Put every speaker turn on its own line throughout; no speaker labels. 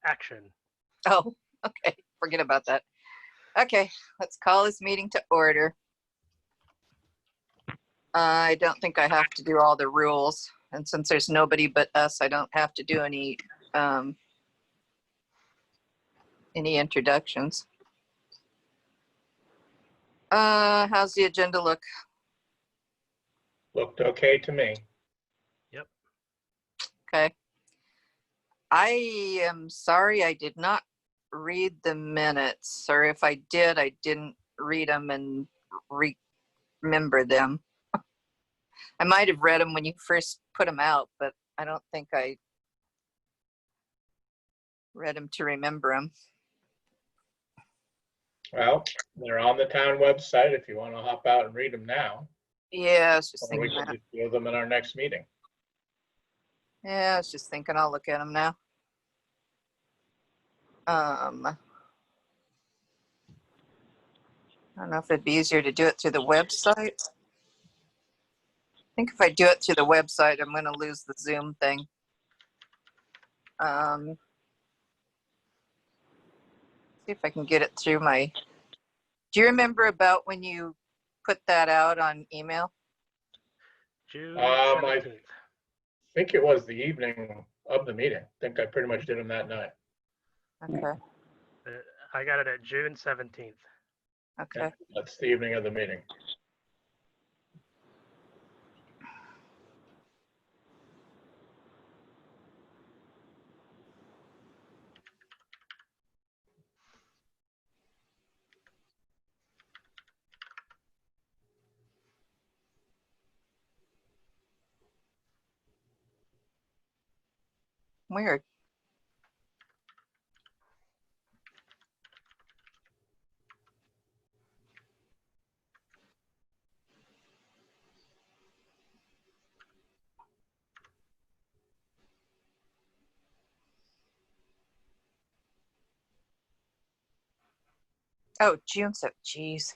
action.
Oh, okay. Forget about that. Okay, let's call this meeting to order. I don't think I have to do all the rules. And since there's nobody but us, I don't have to do any introductions. How's the agenda look?
Looked okay to me.
Yep.
Okay. I am sorry I did not read the minutes, or if I did, I didn't read them and remember them. I might have read them when you first put them out, but I don't think I read them to remember them.
Well, they're on the town website if you want to hop out and read them now.
Yeah, I was just
Or we
thinking
can
that.
just do them in our next meeting.
Yeah, I was just thinking I'll look at them now. I don't know if it'd be easier to do it through the website. I think if I do it through the website, I'm going to lose the Zoom thing. See if I can get it through my. Do you remember about when you put that out on email?
June
I
17th.
think it was the evening of the meeting. I think I pretty much did them that night.
Okay.
I got it at June 17th.
Okay.
Yeah, that's the evening of the meeting.
Weird. Oh, June 7th. Jeez.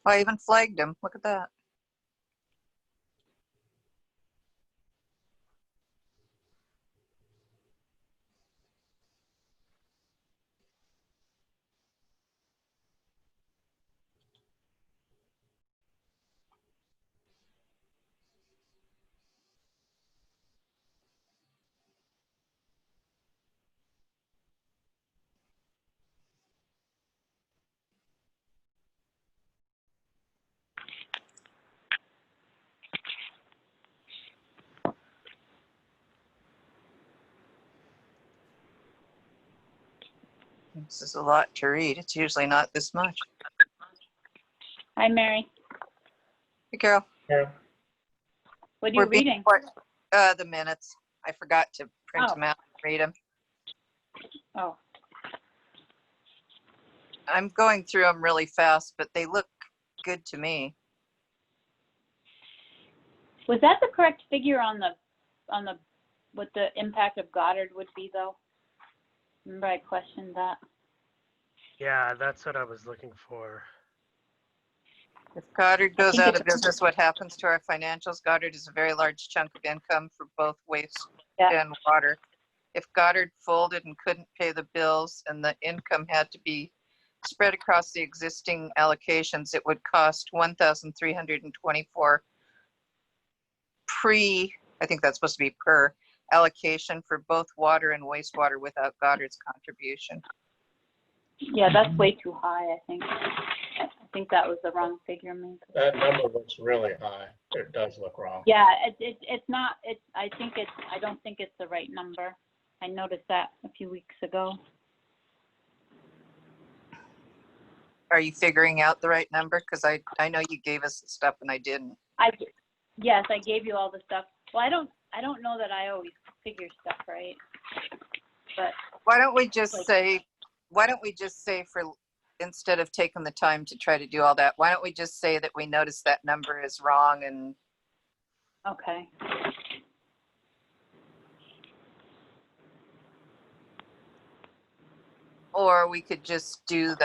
I even flagged him. Look at that. This is a lot to read. It's usually not this much.
Hi, Mary.
Hey, Carol.
Yeah.
What are you reading?
The minutes. I forgot to print
Oh.
them out and read them.
Oh,
I'm going through them really fast, but they look good to me.
was that the correct figure on the what the impact of Goddard would be though? Remember I questioned that.
Yeah, that's what I was looking for.
If Goddard
I
goes
think
out of
it's-
business, what happens to our financials? Goddard is a very large chunk of income for both waste
Yeah.
and water. If Goddard folded and couldn't pay the bills and the income had to be spread across the existing allocations, it would cost $1,324 I think that's supposed to be per allocation for both water and wastewater without Goddard's contribution.
Yeah, that's way too high, I think. I think that was the wrong figure maybe.
That number looks really high. It does look wrong.
Yeah, it's not, I don't think it's the right number. I noticed that a few weeks ago.
Are you figuring out the right number? Because I know you gave us the stuff and I didn't.
Yes, I gave you all the stuff. Well, I don't know that I always figure stuff right. But
Why don't we just
Like-
say, for, instead of taking the time to try to do all that, why don't we just say that we noticed that number is wrong, and
okay.
or we could just do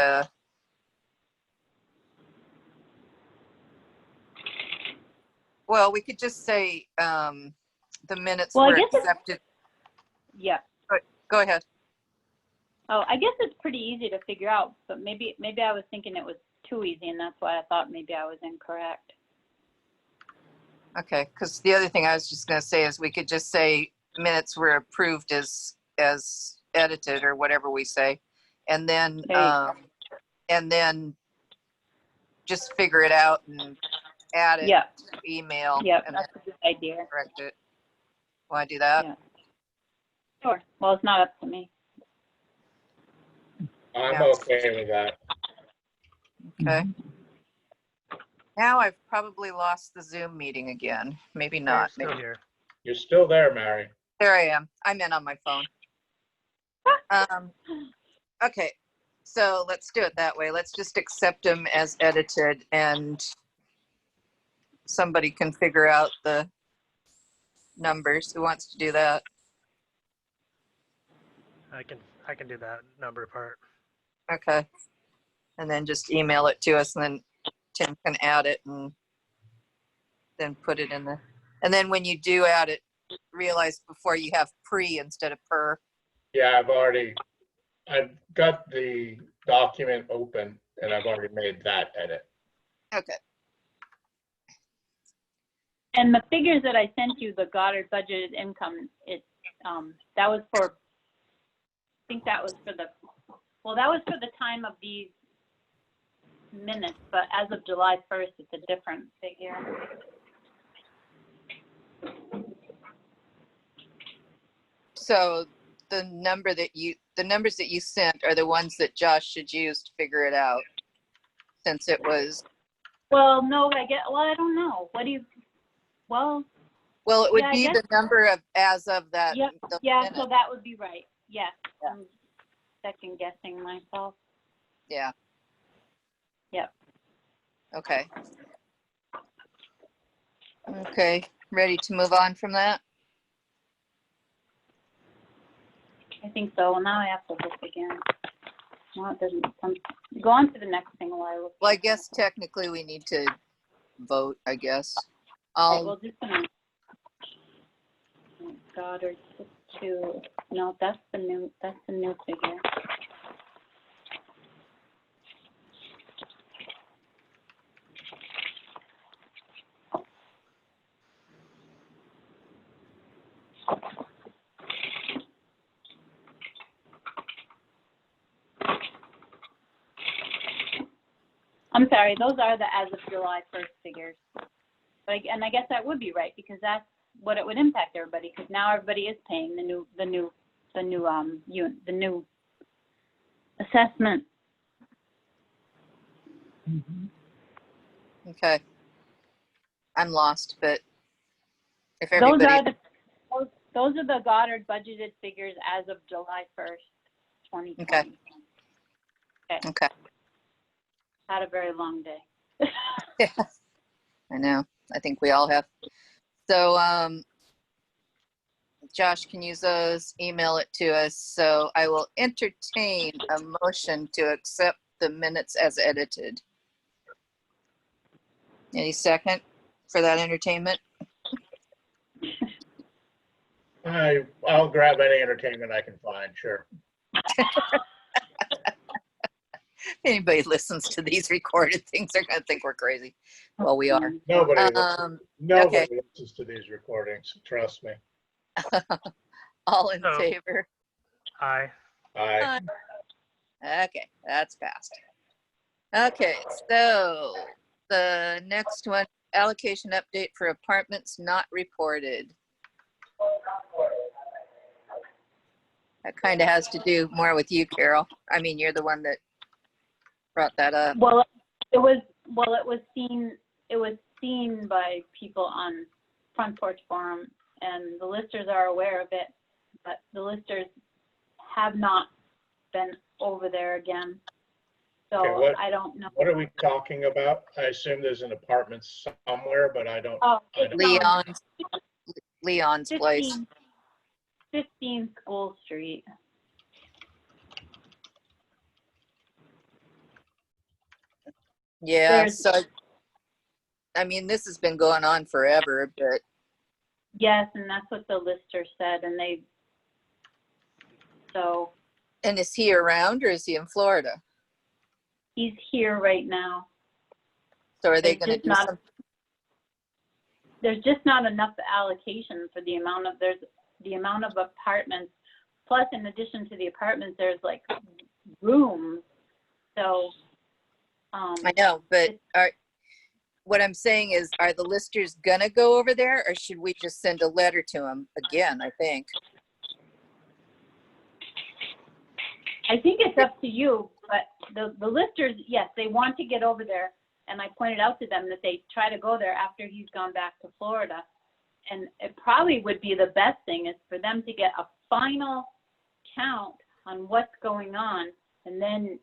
we could just say the minutes
Well, I
were
guess
accepted.
Yeah.
Go Go ahead.
Oh, I guess it's pretty easy to figure out, but maybe I was thinking it was too easy, and that's why I thought maybe I was incorrect.
Okay, because the other thing I was just going to say is we could just say minutes were approved as edited or whatever we say, and then
There
just figure it out and add it
Yep,
to email
yep,
and
that's a good idea.
then correct it. Want to do that?
Yeah. Sure. Well, it's not up to me.
I'm
Yeah.
okay with that.
Okay. Now I've probably lost the Zoom meeting again. Maybe not.
Still
Maybe.
here.
You're still there, Mary.
There I am. I'm in on my phone. Okay, so let's do it that way. Let's just accept them as edited, and somebody can figure out the numbers. Who wants to do that?
I can do that number part.
Okay. And then just email it to us, and then Tim can add it and then put it in the, and then when you do add it, realize before you have pre instead of per.
Yeah, I've got the document open and I've already made that edit.
Okay.
And the figures that I sent you, the Goddard budgeted income, that was for, I think that was for that was for the time of these minutes, but as of July 1st, it's a different figure.
So the numbers that you sent are the ones that Josh should use to figure it out, since it was.
Well, no, I don't know. Well,
Well, it would
yeah,
be the number of as of that.
Yep,
the
yeah,
minute.
so that would be right. Yes,
Yeah.
I'm second guessing myself.
Yeah.
Yep.
Okay. Okay. Ready to move on from that?
I think so. Well, now I have to look again. No, it doesn't. Go on to the next thing while I look.
Well, I guess technically we need to vote, I guess.
Okay, well, just a minute. Goddard 2. No, that's the new figure. I'm sorry, those are the as of July 1st figures. But I guess that would be right, because that's what it would impact everybody, because now everybody is paying the new assessment.
Okay. I'm lost, but if everybody.
Those are the Goddard budgeted figures as of July 1st, 2020.
Okay. Okay.
Had a very long day.
Yeah, I know. I think we all have. So, Josh can use those, email it to us. So I will entertain a motion to accept the minutes as edited. Any second for that entertainment?
I'll grab any entertainment I can find, sure.
If anybody listens to these recorded things, they're going to think we're crazy. Well, we are.
Nobody
Okay.
listens to these recordings, trust me.
All in
So-
favor?
Aye.
Aye.
Okay, that's passed. Okay, so the next one, allocation update for apartments not reported. That kind of has to do more with you, Carol. I mean, you're the one that brought that up.
Well, it was seen by people on Front Porch Forum, and the listers are aware of it, but the listers have not been over there again. So
Okay,
I don't know.
What are we talking about? I assume there's an apartment somewhere, but I don't.
Oh,
I don't-
Leon's place.
15 School Street.
Yeah,
There's-
so, I mean, this has been going on forever, but
Yes, and that's what the lister said, and So
And is he around or is he in Florida?
he's here right now.
So are they
There's
going to
just
do
not-
some?
There's just not enough allocation for the amount of apartments. Plus, in addition to the apartments, there's like rooms. So,
I know, but what I'm saying is, are the listers going to go over there, or should we just send a letter to them again? I think.
I think it's up to you, but the listers, yes, they want to get over there. And I pointed out to them that they try to go there after he's gone back to Florida. And it probably would be the best thing is for them to get a final count on what's going on. And then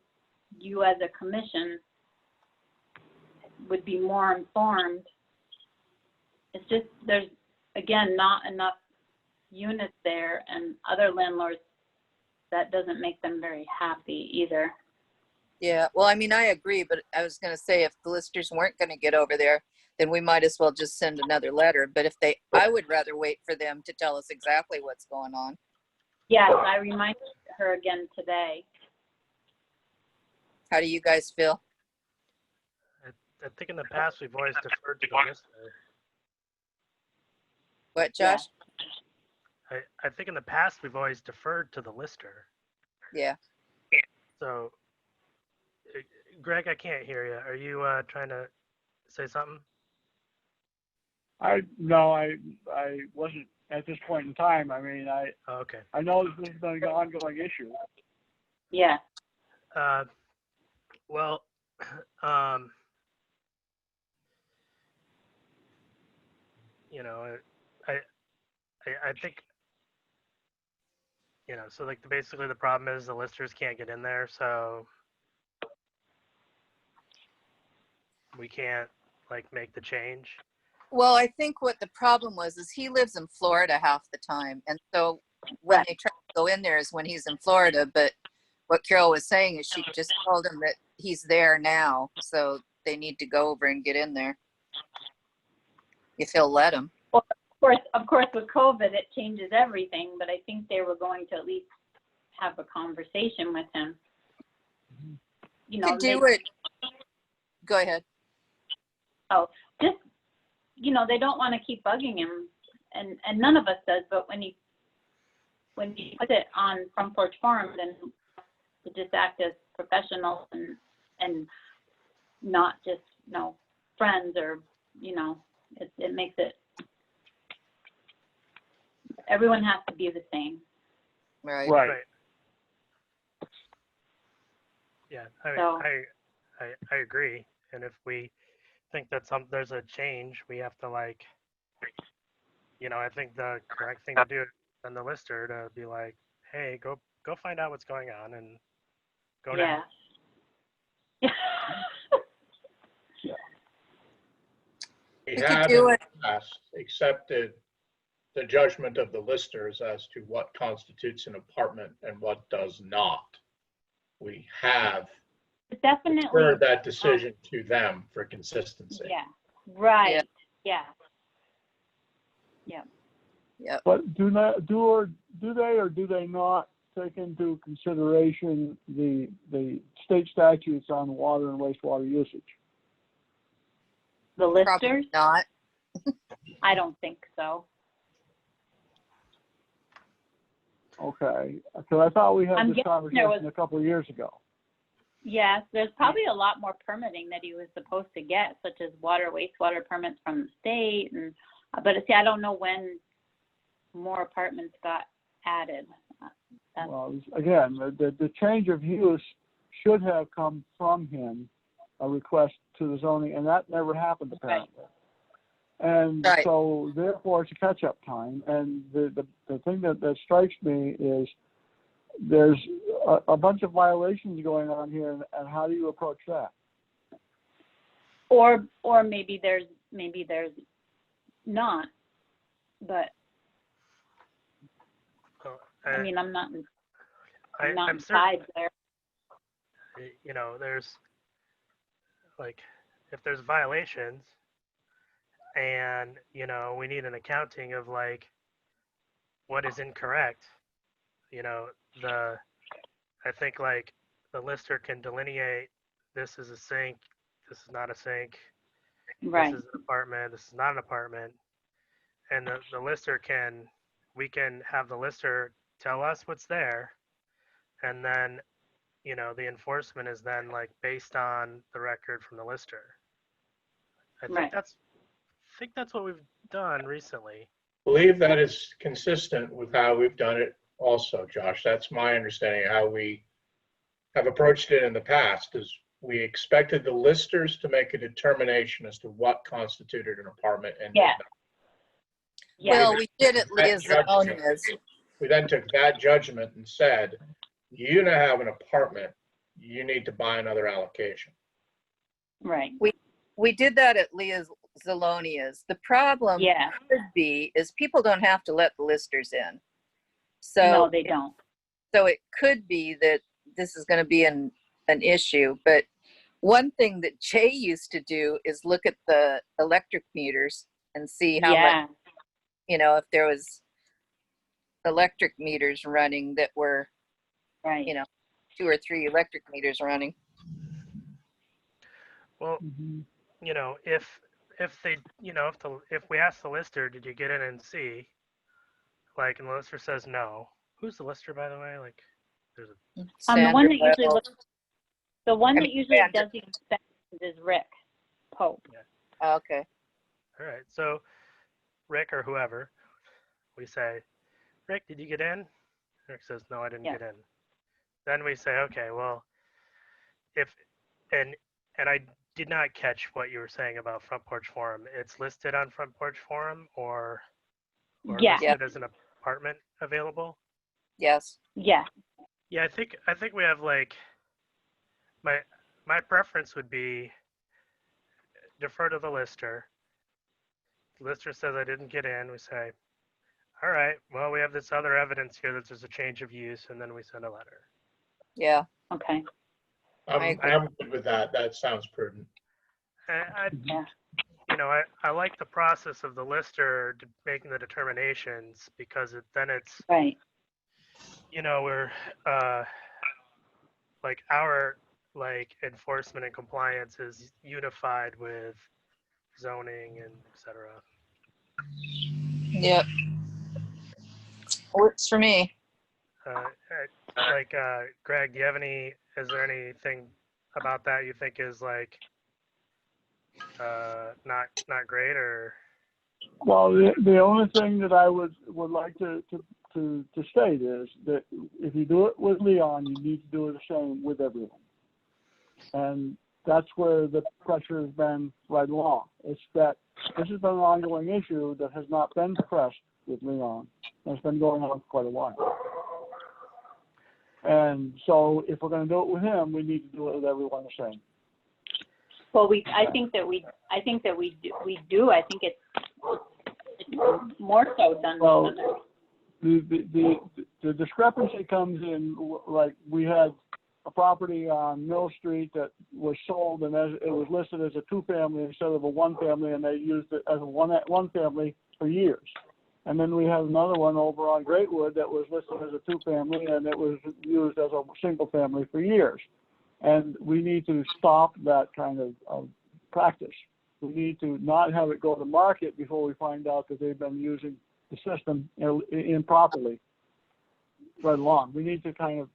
you as a commission would be more informed. It's just, there's, again, not enough units there, and other landlords, that doesn't make them very happy either.
Yeah, well, I mean, I agree, but I was going to say if the listers weren't going to get over there, then we might as well just send another letter. But if they, I would rather wait for them to tell us exactly what's going on.
Yes, I reminded her again today.
How do you guys feel?
I think in the past we've always deferred to the lister.
What, Josh?
I think in the past we've always deferred to the lister.
Yeah.
So, Greg, I can't hear you. Are you trying to say something?
No, I wasn't at this point in time. I mean,
Oh, okay.
I know this has been an ongoing issue.
Yeah.
Well, you know, I think, you know, so like basically the problem is the listers can't get in there, so we can't like make the change.
Well, I think what the problem was is he lives in Florida half the time. And so when
Right.
they try to go in there is when he's in Florida. But what Carol was saying is she just told him that he's there now. So they need to go over and get in there. If he'll let him.
Of course, with COVID, it changes everything, but I think they were going to at least have a conversation with him. You know,
Could do it. Go ahead.
just, you know, they don't want to keep bugging him, and none of us does, but when you put it on Front Porch Forum, then to just act as professionals and not just, you know, friends, or, you know, it makes it, everyone has to be the same.
Right.
Right.
Yeah, I mean,
So-
I agree. And if we think that there's a change, we have to, like, you know, I think the correct thing to do is send the lister to be like, hey, go find out what's going on and go now.
Yeah.
We
We could
have
do
in
it.
the past accepted the judgment of the listers as to what constitutes an apartment and what does not. We have
Definitely.
deferred that decision to them for consistency.
Yeah. Right. Yeah.
But do they or do they not take into consideration the state statutes on water and wastewater usage?
The
Probably
listers?
not.
I don't think so.
Okay, because I thought we had
I'm
this
guessing there
conversation
was-
a couple of years ago.
Yes, there's probably a lot more permitting that he was supposed to get, such as water, wastewater permits from the state, and but see, I don't know when more apartments got added. That's-
Well, again, the change of use should have come from him, a request to the zoning, and that never happened apparently. And
Right.
so therefore it's a catch-up time. And the thing that strikes me is there's a bunch of violations going on here, and how do you approach that?
Or maybe there's not, but
Well,
I mean, I'm not
I'm
inside there.
certain, you know, there's like, if there's violations and, you know, we need an accounting of like what is incorrect, you know, I think like the lister can delineate this is a sink, this is not a sink,
Right.
this is an apartment, this is not an apartment. And the lister we can have the lister tell us what's there. And then, the enforcement is then like based on the record from the lister. I think
Right.
that's what we've done recently.
Believe that is consistent with how we've done it also, Josh. That's my understanding of how we have approached it in the past, is we expected the listers to make a determination as to what constituted an apartment and
Yeah. Yeah.
Well, we did at
That
Leah's
judgment.
Zalonia's.
We then took that judgment and said, you now have an apartment, you need to buy another allocation.
Right.
We did that at Leah's Zalonia's. The problem
Yeah.
could be is people don't have to let the listers in. So
No, they don't.
So it could be that this is going to be an issue. But one thing that Jay used to do is look at the electric meters and see how much,
Yeah.
if there was electric meters running that were,
Right.
2 or 3 electric meters running.
Well,
Mhm.
if we ask the lister, did you get in and see? Like, and the lister says no. Who's the lister, by the way? Like, there's a
The one
Sandra
that usually
Bell.
looks, the one that usually
Sandra.
does the inspections is Rick Pope.
Oh, okay.
All right. So, Rick or whoever, we say, Rick, did you get in? Rick says, no, I didn't
Yeah.
get in. Then we say, okay, well, and I did not catch what you were saying about Front Porch Forum. It's listed on Front Porch Forum or
Yeah.
listed as an apartment available.
Yes.
Yeah.
Yeah, I think we have like my preference would be defer to the lister. The lister says I didn't get in. We say, all right, well, we have this other evidence here that there's a change of use, and then we send a letter.
Yeah.
Okay.
I agree.
I'm good with that. That sounds prudent.
Yeah.
I like the process of the lister making the determinations because it's
Right.
we're like our enforcement and compliance is unified with zoning and etc.
Yep. Works for me.
Greg, is there anything about that you think is like not great or?
Well, the only thing that I would like to state is that if you do it with Leon, you need to do it the same with everyone. And that's where the pressure has been right along. It's that this has been an ongoing issue that has not been pressed with Leon. It's been going on for quite a while. And so if we're going to do it with him, we need to do it with everyone the same.
Well, I think that we do. I think it's more so than
Well,
others.
the discrepancy comes in, like we had a property on Mill Street that was sold and it was listed as a 2-family instead of a 1-family, and they used it as a one family for years. And then we had another one over on Greatwood that was listed as a 2-family and it was used as a single family for years. And we need to stop that kind of practice. We need to not have it go to market before we find out that they've been using the system improperly right along. We need to kind of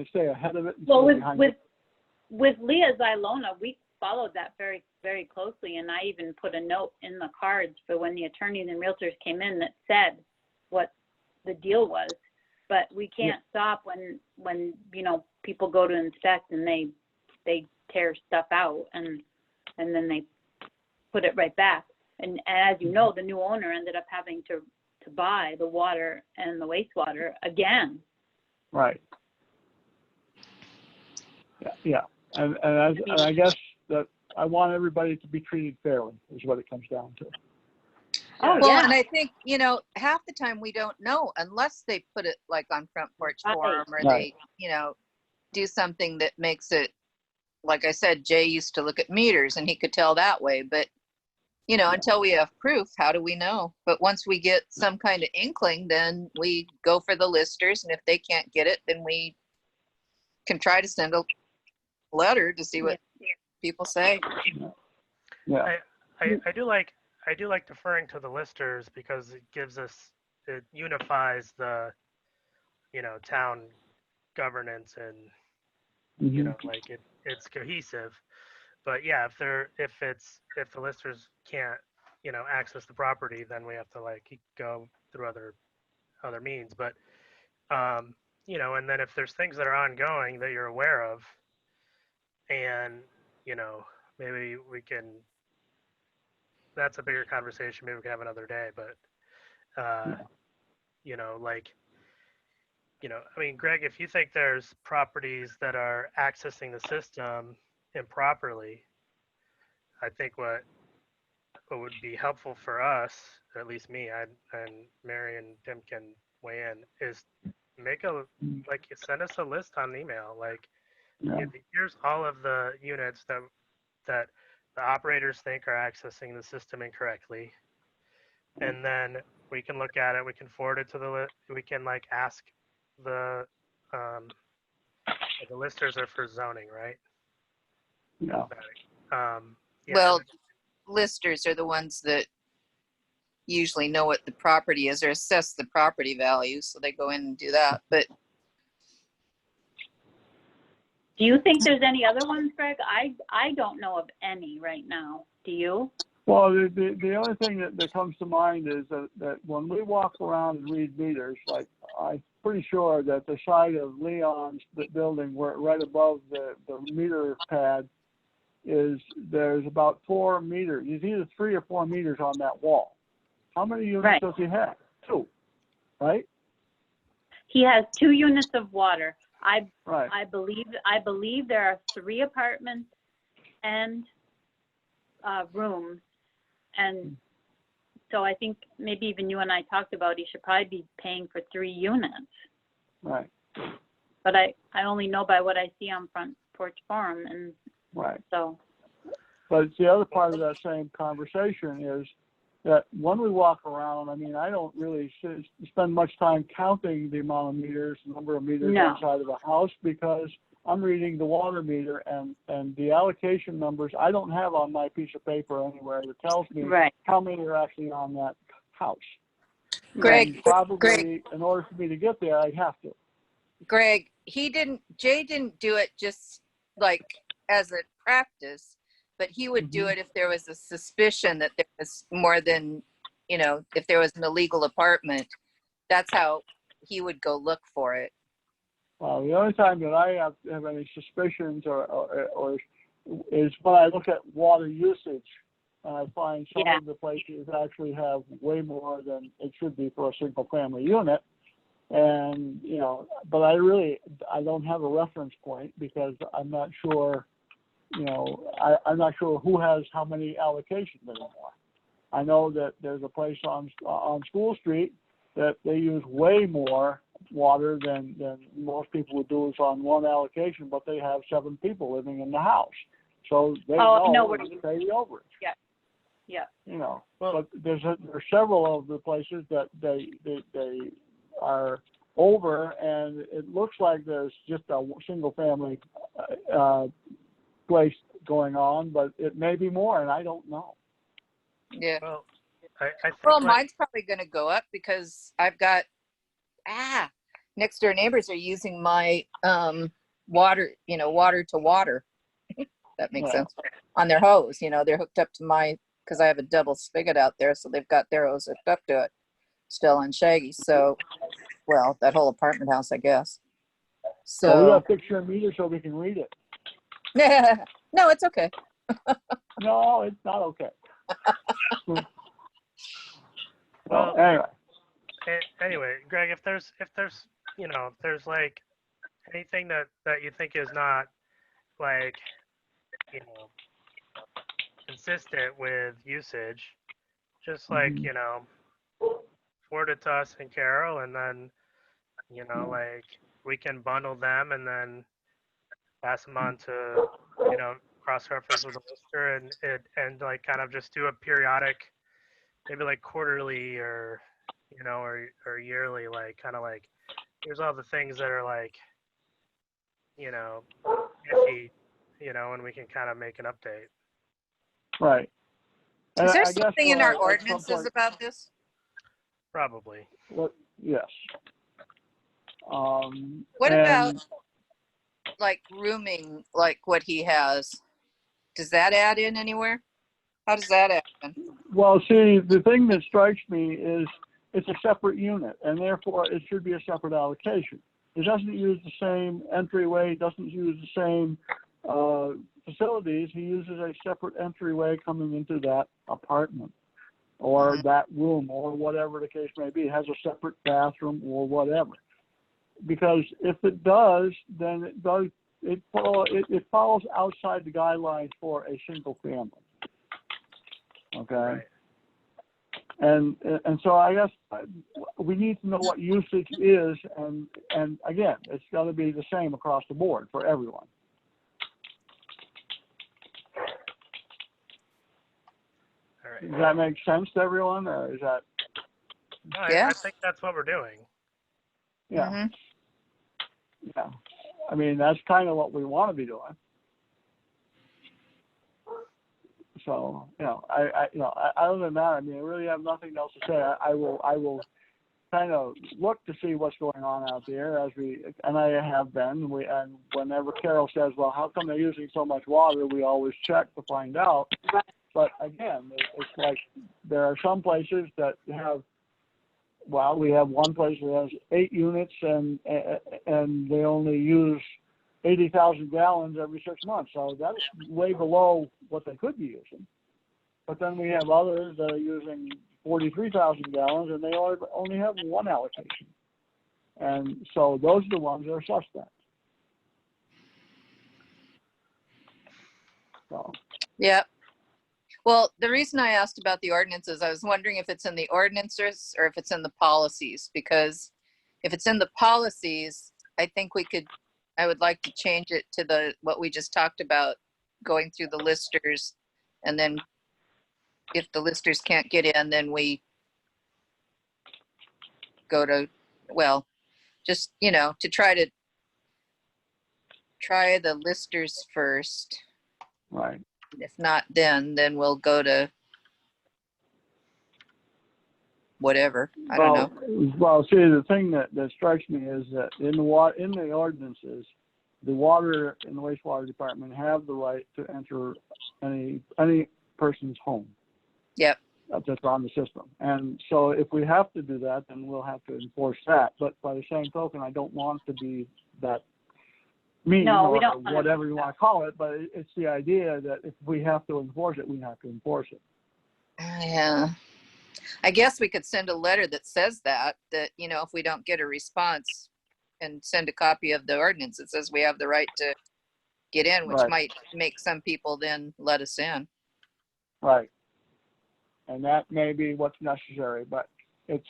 stay ahead of it.
Well, with Leah Zylona, we followed that very, very closely, and I even put a note in the cards for when the attorneys and realtors came in that said what the deal was. But we can't stop when people go to inspect and they tear stuff out and then they put it right back. And as you know, the new owner ended up having to buy the water and the wastewater again.
Right. Yeah. And I guess that I want everybody to be treated fairly is what it comes down to.
Oh,
Well,
yeah.
and I think, half the time we don't know unless they put it like on Front Porch
Right.
Forum or
Right.
they, do something that makes it, like I said, Jay used to look at meters and he could tell that way. But, you know, until we have proof, how do we know? But once we get some kind of inkling, then we go for the listers. And if they can't get it, then we can try to send a letter to see what people say.
Yeah.
I do like deferring to the listers because it unifies the, town governance and,
Mhm.
like it's cohesive. But yeah, if the listers can't, access the property, then we have to like go through other means. But and then if there's things that are ongoing that you're aware of, and maybe we can. That's a bigger conversation. Maybe we can have another day. But like I mean, Greg, if you think there's properties that are accessing the system improperly, I think what would be helpful for us, or at least me, and Mary and Tim can weigh in, is make send us a list on email. Like,
Yeah.
here's all of the units that the operators think are accessing the system incorrectly, and then we can look at it. We can forward it to we can like ask the the listers are for zoning, right?
Yeah.
Yeah.
Well, listers are the ones that usually know what the property is or assess the property value, so they go in and do that. But
Do you think there's any other ones, Greg? I don't know of any right now. Do you?
Well, the only thing that comes to mind is that when we walk around and read meters, like I'm pretty sure that the side of Leon's building, where right above the meter pad, there's about 4 meters. There's either 3 or 4 meters on that wall. How many units
Right.
does he have? 2, right?
He has 2 units of water.
Right.
I believe there are 3 apartments and rooms, and so I think maybe even you and I talked about he should probably be paying for 3 units.
Right.
But I only know by what I see on Front Porch Forum, and
Right.
so.
But the other part of that same conversation is that when we walk around, I mean, I don't really spend much time counting the amount of meters, the number of meters
No.
inside of a house, because I'm reading the water meter and the allocation numbers I don't have on my piece of paper anywhere that tells me
Right.
how many are actually on that house.
Greg,
And probably in order for me to get there, I'd have to.
Greg, Jay didn't do it just like as a practice, but he would do it if there was a suspicion that there was more than, if there was an illegal apartment. That's how he would go look for it.
Well, the only time that I have any suspicions or is when I look at water usage, and I find some of the places actually have way more than it should be for a single family unit. And, but I don't have a reference point because I'm not sure, I'm not sure who has how many allocations anymore. I know that there's a place on School Street that they use way more water than most people would do is on one allocation, but they have 7 people living in the house. So they know to pay the overage.
Yeah. Yeah.
But there's several of the places that they are over, and it looks like there's just a single family place going on, but it may be more, and I don't know.
Yeah.
Well, I think
Mine's probably going to go up because I've got next door neighbors are using my water to water. That makes sense. On their hose, they're hooked up to because I have a double spigot out there, so they've got their hose hooked up to it still on Shaggy. So, well, that whole apartment house, I guess. So
we got a picture of meter so we can read it.
No, it's okay.
No, it's not okay.
Well,
anyway.
Anyway, Greg, if there's like anything that you think is not like consistent with usage, just like forward it to us and Carol, and then like we can bundle them and then pass them on to cross-reference with the lister and like kind of just do a periodic, maybe like quarterly or or yearly, like kind of like here's all the things that are like iffy, and we can kind of make an update.
Right. And
Is there
I guess
something in our
at some
ordinances
point,
about this?
Probably.
well, yes.
What
and-
about like rooming, like what he has? Does that add in anywhere? How does that add in?
Well, see, the thing that strikes me is it's a separate unit, and therefore it should be a separate allocation. It doesn't use the same entryway, doesn't use the same facilities. He uses a separate entryway coming into that apartment or that room or whatever the case may be. It has a separate bathroom or whatever. Because if it does, then it follows outside the guidelines for a single family. Okay.
Right.
And so I guess we need to know what usage is, and again, it's got to be the same across the board for everyone.
All right.
Does that make sense to everyone, or is that?
No,
Yeah.
I think that's what we're doing.
Yeah.
Mhm.
Yeah. I mean, that's kind of what we want to be doing. So, other than that, I mean, I really have nothing else to say. I will kind of look to see what's going on out there and I have been. And whenever Carol says, well, how come they're using so much water? We always check to find out. But again, it's like there are some places that have, well, we have one place that has 8 units and they only use 80,000 gallons every 6 months. So that's way below what they could be using. But then we have others that are using 43,000 gallons and they only have one allocation. And so those are the ones that are suspect. So.
Yep. Well, the reason I asked about the ordinances, I was wondering if it's in the ordinances or if it's in the policies, because if it's in the policies, I think I would like to change it to what we just talked about, going through the listers, and then if the listers can't get in, then we go to, well, just, to try the listers first.
Right.
If not, then we'll go to whatever. I don't know.
Well, see, the thing that strikes me is that in the ordinances, the water and the wastewater department have the right to enter any person's home.
Yep.
That's on the system. And so if we have to do that, then we'll have to enforce that. But by the same token, I don't want to be that mean
No, we
or
don't
whatever you want to call it, but it's the idea that if we have to enforce it, we have to enforce it.
Yeah. I guess we could send a letter that says that, if we don't get a response, and send a copy of the ordinance that says we have the right to get in, which
Right.
might make some people then let us in.
Right. And that may be what's necessary, but it's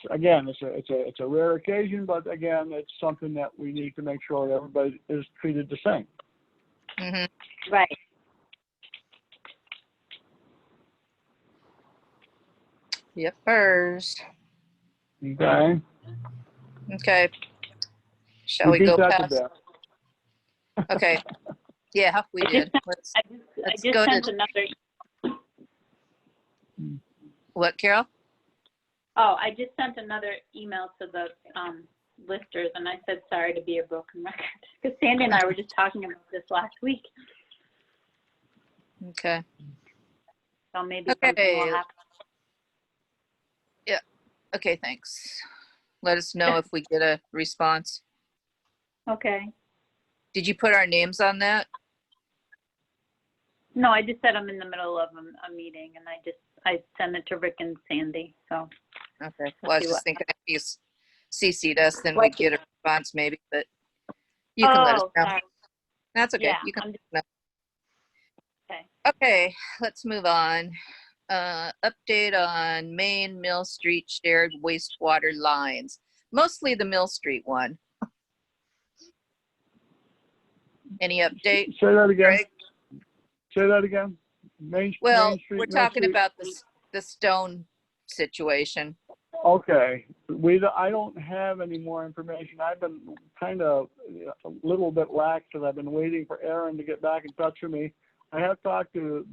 a rare occasion, but again, it's something that we need to make sure everybody is treated the same.
Mm-hmm.
Right.
Yep. First.
Okay.
Okay. Shall we
beat
go
that to
past?
death.
Okay. Yeah, we did. Let's
I just
go
sent
to-
another.
what, Carol?
Oh, I just sent another email to the listers, and I said sorry to be a broken record because Sandy and I were just talking about this last week.
Okay.
So maybe something will happen.
Okay, thanks. Let us know if we get a response.
Okay.
Did you put our names on that?
No, I just said I'm in the middle of a meeting, and I sent it to Rick and Sandy. So.
Okay. Well, I was
see
just
what-
thinking if you CC'd us, then we'd get a response maybe, but you can let us know.
Sorry.
That's okay.
Yeah,
You can
I'm
let us know.
Okay.
Okay, let's move on. Update on Main Mill Street shared wastewater lines, mostly the Mill Street one. Any update,
Say that again.
Greg?
Say that again?
Well,
Main Street,
we're
Mill
talking
Street?
about the stone situation.
Okay, I don't have any more information. I've been kind of a little bit lax because I've been waiting for Aaron to get back in touch with me. I have talked to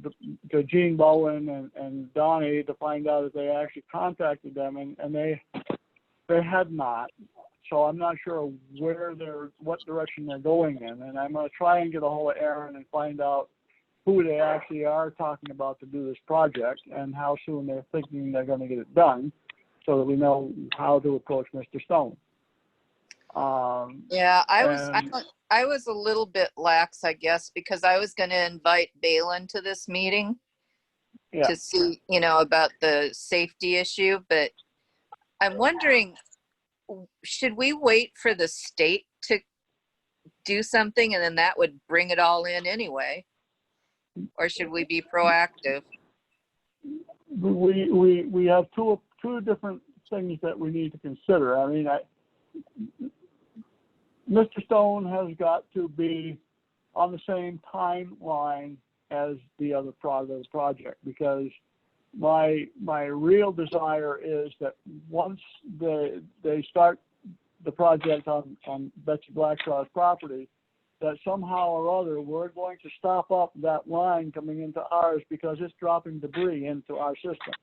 Gene Bowen and Donnie to find out if they actually contacted them, and they had not. So I'm not sure what direction they're going in, and I'm going to try and get a hold of Aaron and find out who they actually are talking about to do this project and how soon they're thinking they're going to get it done, so that we know how to approach Mr. Stone.
Yeah,
and-
I was a little bit lax, I guess, because I was going to invite Balin to this meeting
Yeah.
to see, about the safety issue. But I'm wondering, should we wait for the state to do something and then that would bring it all in anyway? Or should we be proactive?
We have two different things that we need to consider. I mean, Mr. Stone has got to be on the same timeline as the other project, because my real desire is that once they start the project on Betsy Blackshaw's property, that somehow or other we're going to stop up that line coming into ours because it's dropping debris into our system.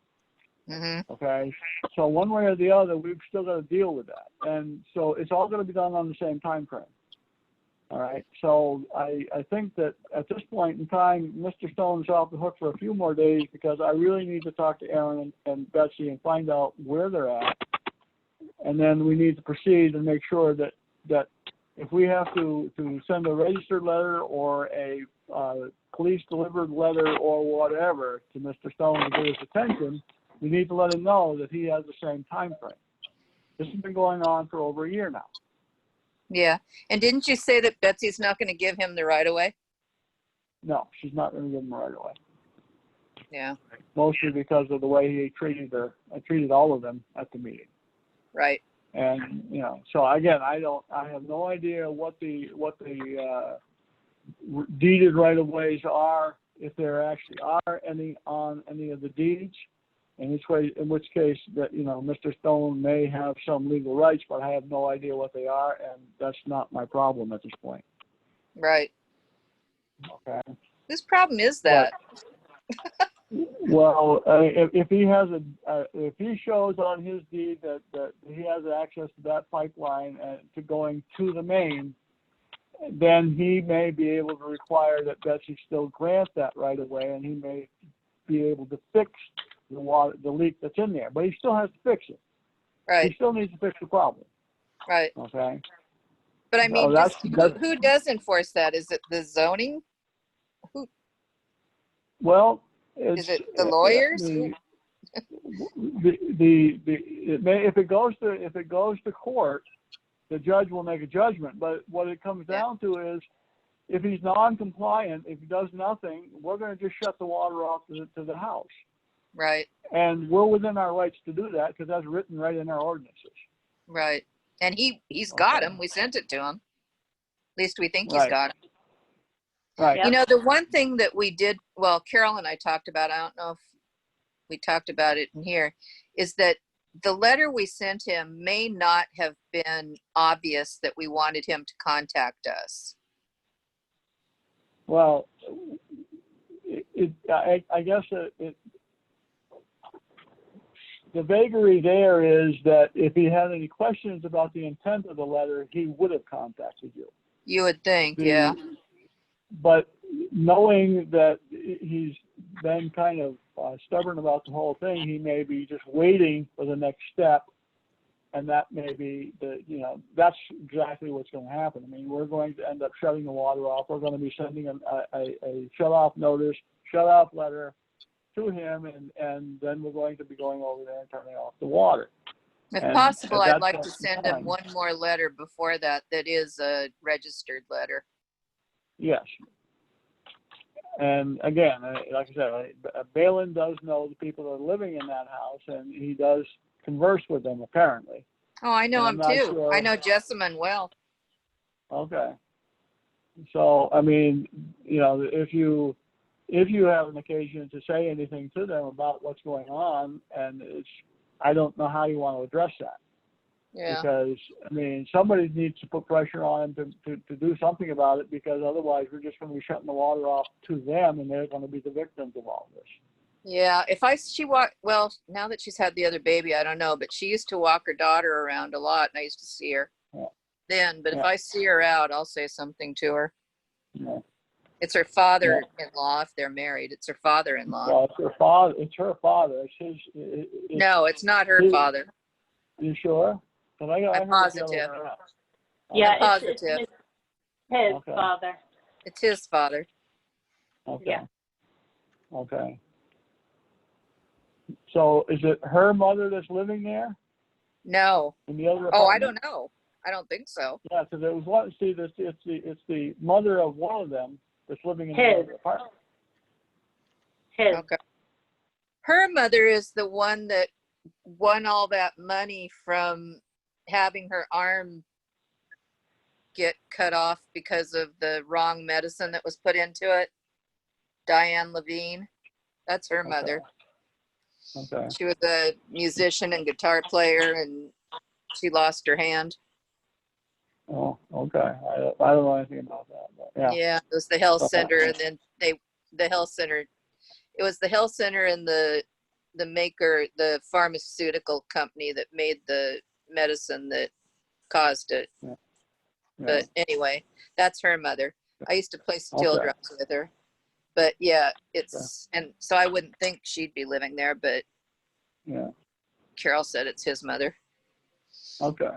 Mm-hmm.
Okay, so one way or the other, we've still got to deal with that, and so it's all going to be done on the same time frame. All right, so I think that at this point in time, Mr. Stone's off the hook for a few more days, because I really need to talk to Aaron and Betsy and find out where they're at, and then we need to proceed and make sure that if we have to send a registered letter or a police delivered letter or whatever to Mr. Stone to get his attention, we need to let him know that he has the same time frame. This has been going on for over a year now.
Yeah. And didn't you say that Betsy's not going to give him the right of way?
No, she's not going to give him right away.
Yeah.
Mostly because of the way he treated treated all of them at the meeting.
Right.
And so again, I have no idea what the deeded right of ways are, if there actually are any on any of the deeds. In which case that Mr. Stone may have some legal rights, but I have no idea what they are, and that's not my problem at this point.
Right.
Okay.
Whose problem is that?
Well, if he has if he shows on his deed that he has access to that pipeline to going to the main, then he may be able to require that Betsy still grant that right away, and he may be able to fix the leak that's in there, but he still has to fix it.
Right.
He still needs to fix the problem.
Right.
Okay.
But I mean,
So
who does enforce that? Is it the zoning?
Well,
Is it the lawyers?
If it goes to court, the judge will make a judgment. But what it comes down to is, if he's non-compliant, if he does nothing, we're going to just shut the water off to the house.
Right.
And we're within our rights to do that, because that's written right in our ordinances.
Right. And he's got him. We sent it to him. At least we think he's
Right.
got him.
Right.
Yep.
The one thing that we did, well, Carol and I talked about, I don't know if we talked about it in here, is that the letter we sent him may not have been obvious that we wanted him to contact us.
Well, I guess the vagary there is that if he had any questions about the intent of the letter, he would have contacted you.
You would think, yeah.
But knowing that he's been kind of stubborn about the whole thing, he may be just waiting for the next step, and that may be that's exactly what's going to happen. I mean, we're going to end up shutting the water off. We're going to be sending a shut-off notice, shut-off letter to him, and then we're going to be going over there and turning off the water.
If
And
possible,
at
I'd
that
like to
point in
send him
time-
one more letter before that is a registered letter.
Yes. And again, like I said, Balin does know the people that are living in that house, and he does converse with them, apparently.
Oh, I know
And
him
I'm not
too.
sure-
I know Jessamine well.
Okay. So, I mean, if you if you have an occasion to say anything to them about what's going on, and I don't know how you want to address that.
Yeah.
Because, I mean, somebody needs to put pressure on them to do something about it, because otherwise we're just going to be shutting the water off to them, and they're going to be the victims of all this.
Yeah. Well, now that she's had the other baby, I don't know, but she used to walk her daughter around a lot, and I used to see her then. But if I see her out, I'll say something to her.
Yeah.
It's her father-in-law. If they're married, it's her father-in-law.
Well, it's her father. It's her father. It's his.
No, it's not her father.
You sure?
I'm
heard it the other
positive.
way around.
Yeah,
I'm positive.
it's his
Okay.
father.
It's his father.
Okay.
Yeah.
Okay. So is it her mother that's living there
No.
in the other
Oh, I
apartment?
don't know. I don't think so.
Yeah, because it was one. See, it's the mother of one of them that's living in the
His.
other apartment.
His.
Okay. Her mother is the one that won all that money from having her arm get cut off because of the wrong medicine that was put into it. Diane Levine. That's her mother.
Okay.
She was a musician and guitar player, and she lost her hand.
Oh, okay. I don't know anything about that, but yeah.
Yeah, it was the health
Okay.
center, and then the health center. It was the health center and the pharmaceutical company that made the medicine that caused it.
Yeah.
But anyway, that's her mother. I used to play steel
Okay.
drums with her. But yeah, and so I wouldn't think she'd be living there, but
Yeah.
Carol said it's his mother.
Okay.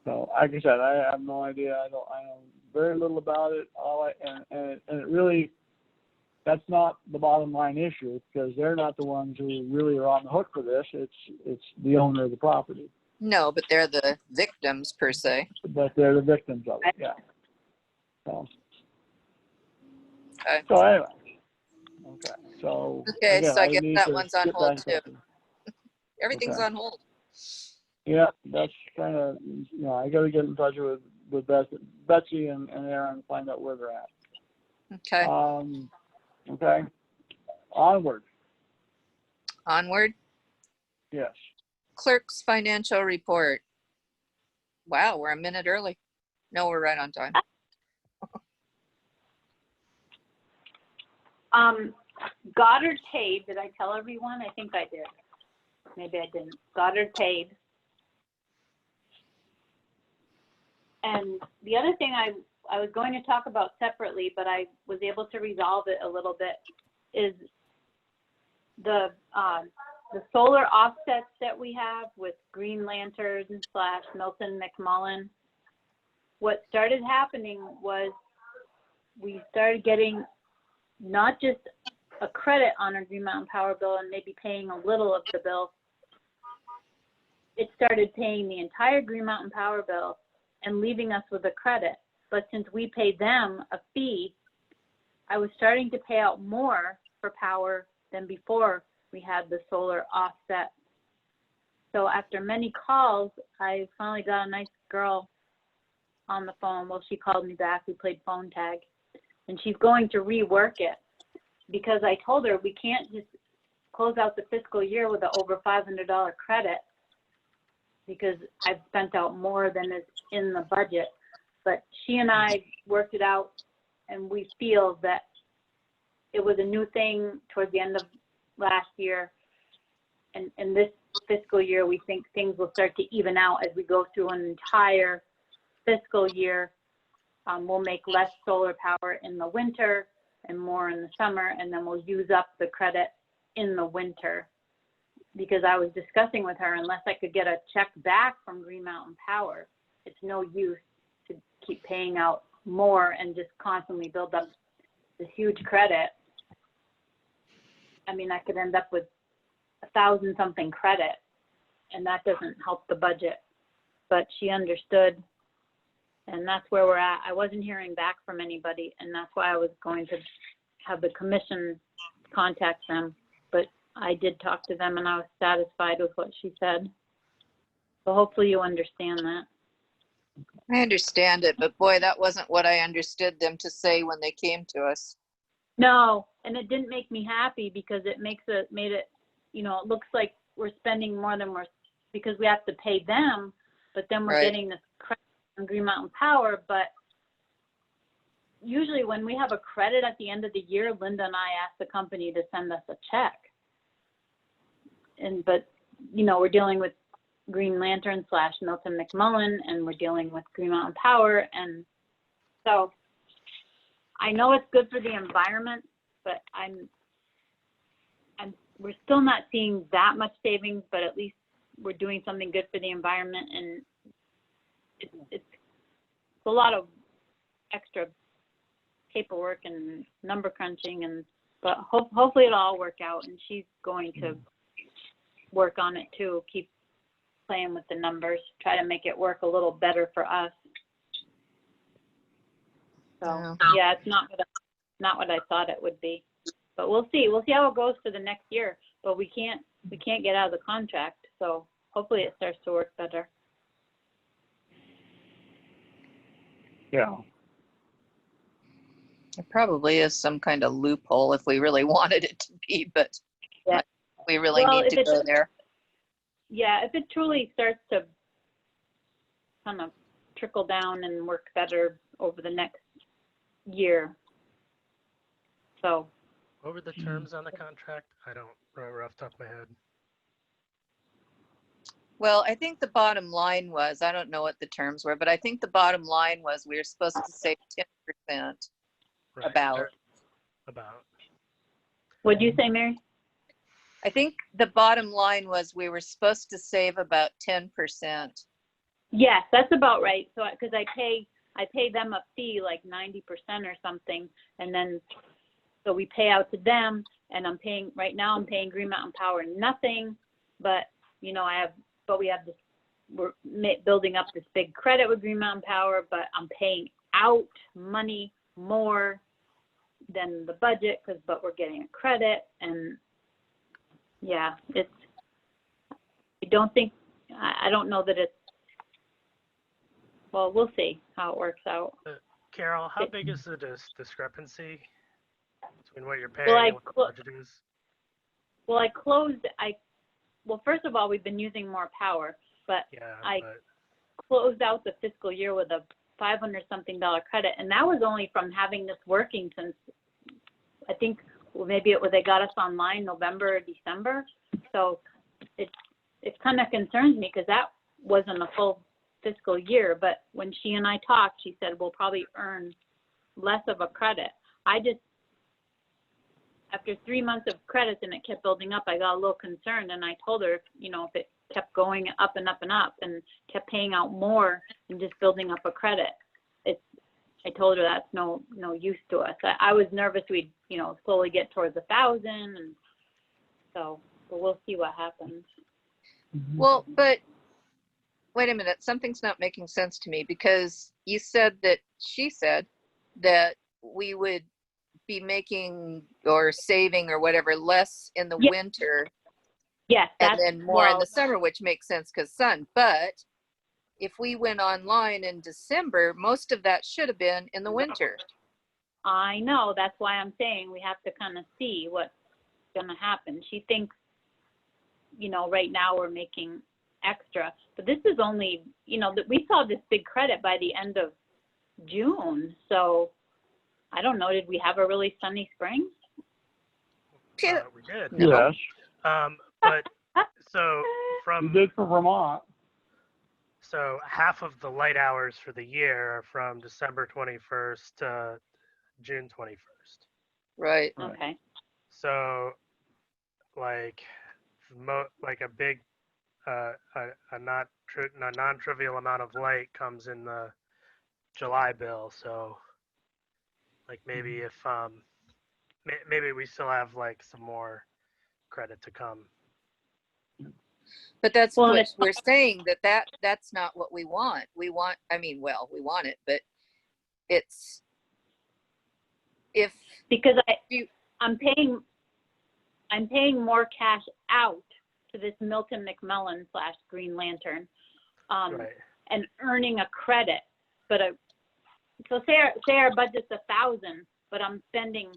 So, like I said, I have no idea. I know very little about it. And it really, that's not the bottom line issue, because they're not the ones who really are on the hook for this. It's the owner of the property.
No, but they're the victims per se.
But they're the victims of it. Yeah. So.
Okay.
So anyway. Okay. So.
Okay,
Again,
so I guess
need
that
to
one's on
get
hold
back
too.
to-
Everything's
Okay.
on hold.
Yeah, that's kind of, I got to get in touch with Betsy and Aaron and find out where they're at.
Okay.
Okay. Onward.
Onward.
Yes.
Clerk's financial report. Wow, we're a minute early. No, we're right on time.
Goddard paid. Did I tell everyone? I think I did. Maybe I didn't. Goddard paid. And the other thing I was going to talk about separately, but I was able to resolve it a little bit, is the solar offsets that we have with Green Lantern / Milton McMullen. What started happening was we started getting not just a credit on our Green Mountain Power bill and maybe paying a little of the bill. It started paying the entire Green Mountain Power bill and leaving us with a credit. But since we paid them a fee, I was starting to pay out more for power than before we had the solar offset. So after many calls, I finally got a nice girl on the phone. Well, she called me back. We played phone tag. And she's going to rework it, because I told her we can't just close out the fiscal year with an over $500 credit, because I've spent out more than is in the budget. But she and I worked it out, and we feel that it was a new thing towards the end of last year. And in this fiscal year, we think things will start to even out as we go through an entire fiscal year. We'll make less solar power in the winter and more in the summer, and then we'll use up the credit in the winter. Because I was discussing with her, unless I could get a check back from Green Mountain Power, it's no use to keep paying out more and just constantly build up this huge credit. I mean, I could end up with 1,000-something credit, and that doesn't help the budget. But she understood, and that's where we're at. I wasn't hearing back from anybody, and that's why I was going to have the commission contact them. But I did talk to them, and I was satisfied with what she said. So hopefully you understand that.
I understand it, but boy, that wasn't what I understood them to say when they came to us.
No, and it didn't make me happy because it made it, you know, it looks like we're spending more than because we have to pay them, but then we're
Right.
getting this credit from Green Mountain Power. But usually when we have a credit at the end of the year, Linda and I ask the company to send us a check. But, you know, we're dealing with Green Lantern / Milton McMullen, and we're dealing with Green Mountain Power. And so I know it's good for the environment, but we're still not seeing that much savings, but at least we're doing something good for the environment. And it's a lot of extra paperwork and number crunching, but hopefully it'll all work out. And she's going to work on it too, keep playing with the numbers, try to make it work a little better for us. So yeah, it's not what I thought it would be, but we'll see how it goes for the next year. But we can't get out of the contract, so hopefully it starts to work better.
Yeah.
There probably is some kind of loophole if we really wanted it to be, but
Yeah.
we really
Well,
need to go there.
Yeah, if it truly starts to kind of trickle down and work better over the next year. So.
What were the terms on the contract? I don't remember off the top of my head.
Well, I think the bottom line was, I don't know what the terms were, but I think the bottom line was we were supposed to save 10%.
Right.
About.
What'd you say, Mary?
I think the bottom line was we were supposed to save about 10%.
Yes, that's about right. So, because I pay them a fee like 90% or something, and then so we pay out to them, and right now I'm paying Green Mountain Power nothing, but you know we have this, we're building up this big credit with Green Mountain Power, but I'm paying out money more than the budget but we're getting a credit. And yeah, I don't know that it's, well, we'll see how it works out.
Carol, how big is the discrepancy between what you're paying and what the budget is?
Well, first of all, we've been using more power, but
Yeah,
I closed out the fiscal year with a $500-something credit, and that was only from having this working since, I think, maybe they got us online November or December. So it kind of concerns me because that wasn't a full fiscal year. But when she and I talked, she said we'll probably earn less of a credit. After 3 months of credits and it kept building up, I got a little concerned, and I told her, you know, if it kept going up and up and up and kept paying out more and just building up a credit, I told her that's no use to us. I was nervous we'd, you know, slowly get towards 1,000, and so, but we'll see what happens.
Well, but wait a minute, something's not making sense to me, because she said that we would be making or saving or whatever less in the winter.
Yes,
and then more in the summer, which makes sense because sun. But if we went online in December, most of that should have been in the winter.
I know. That's why I'm saying we have to kind of see what's going to happen. She thinks, you know, right now we're making extra, but this is only, you know, that we saw this big credit by the end of June. So I don't know. Did we have a really sunny spring?
We did.
Yes.
But so
We did for Vermont.
So half of the light hours for the year are from December 21st to June 21st.
Right.
Okay.
So like a big a non-trivial amount of light comes in the July bill. So like maybe if maybe we still have like some more credit to come.
But that's what we're saying, that's not what we want. We want, we want it, but it's
because I'm paying more cash out to this Milton McMullen / Green Lantern,
Right.
and earning a credit. But so say our budget's 1,000, but I'm spending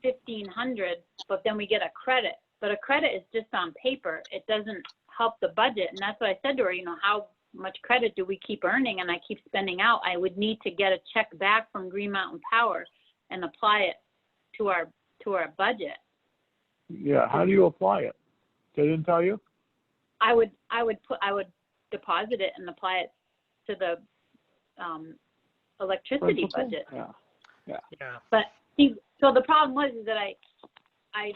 1,500, but then we get a credit. But a credit is just on paper. It doesn't help the budget. And that's what I said to her, you know, how much credit do we keep earning? And I keep spending out. I would need to get a check back from Green Mountain Power and apply it to our budget.
Yeah, how do you apply it? They didn't tell you?
I would deposit it and apply it to the electricity
Principal?
budget.
Yeah.
Yeah.
But see, so the problem was is that I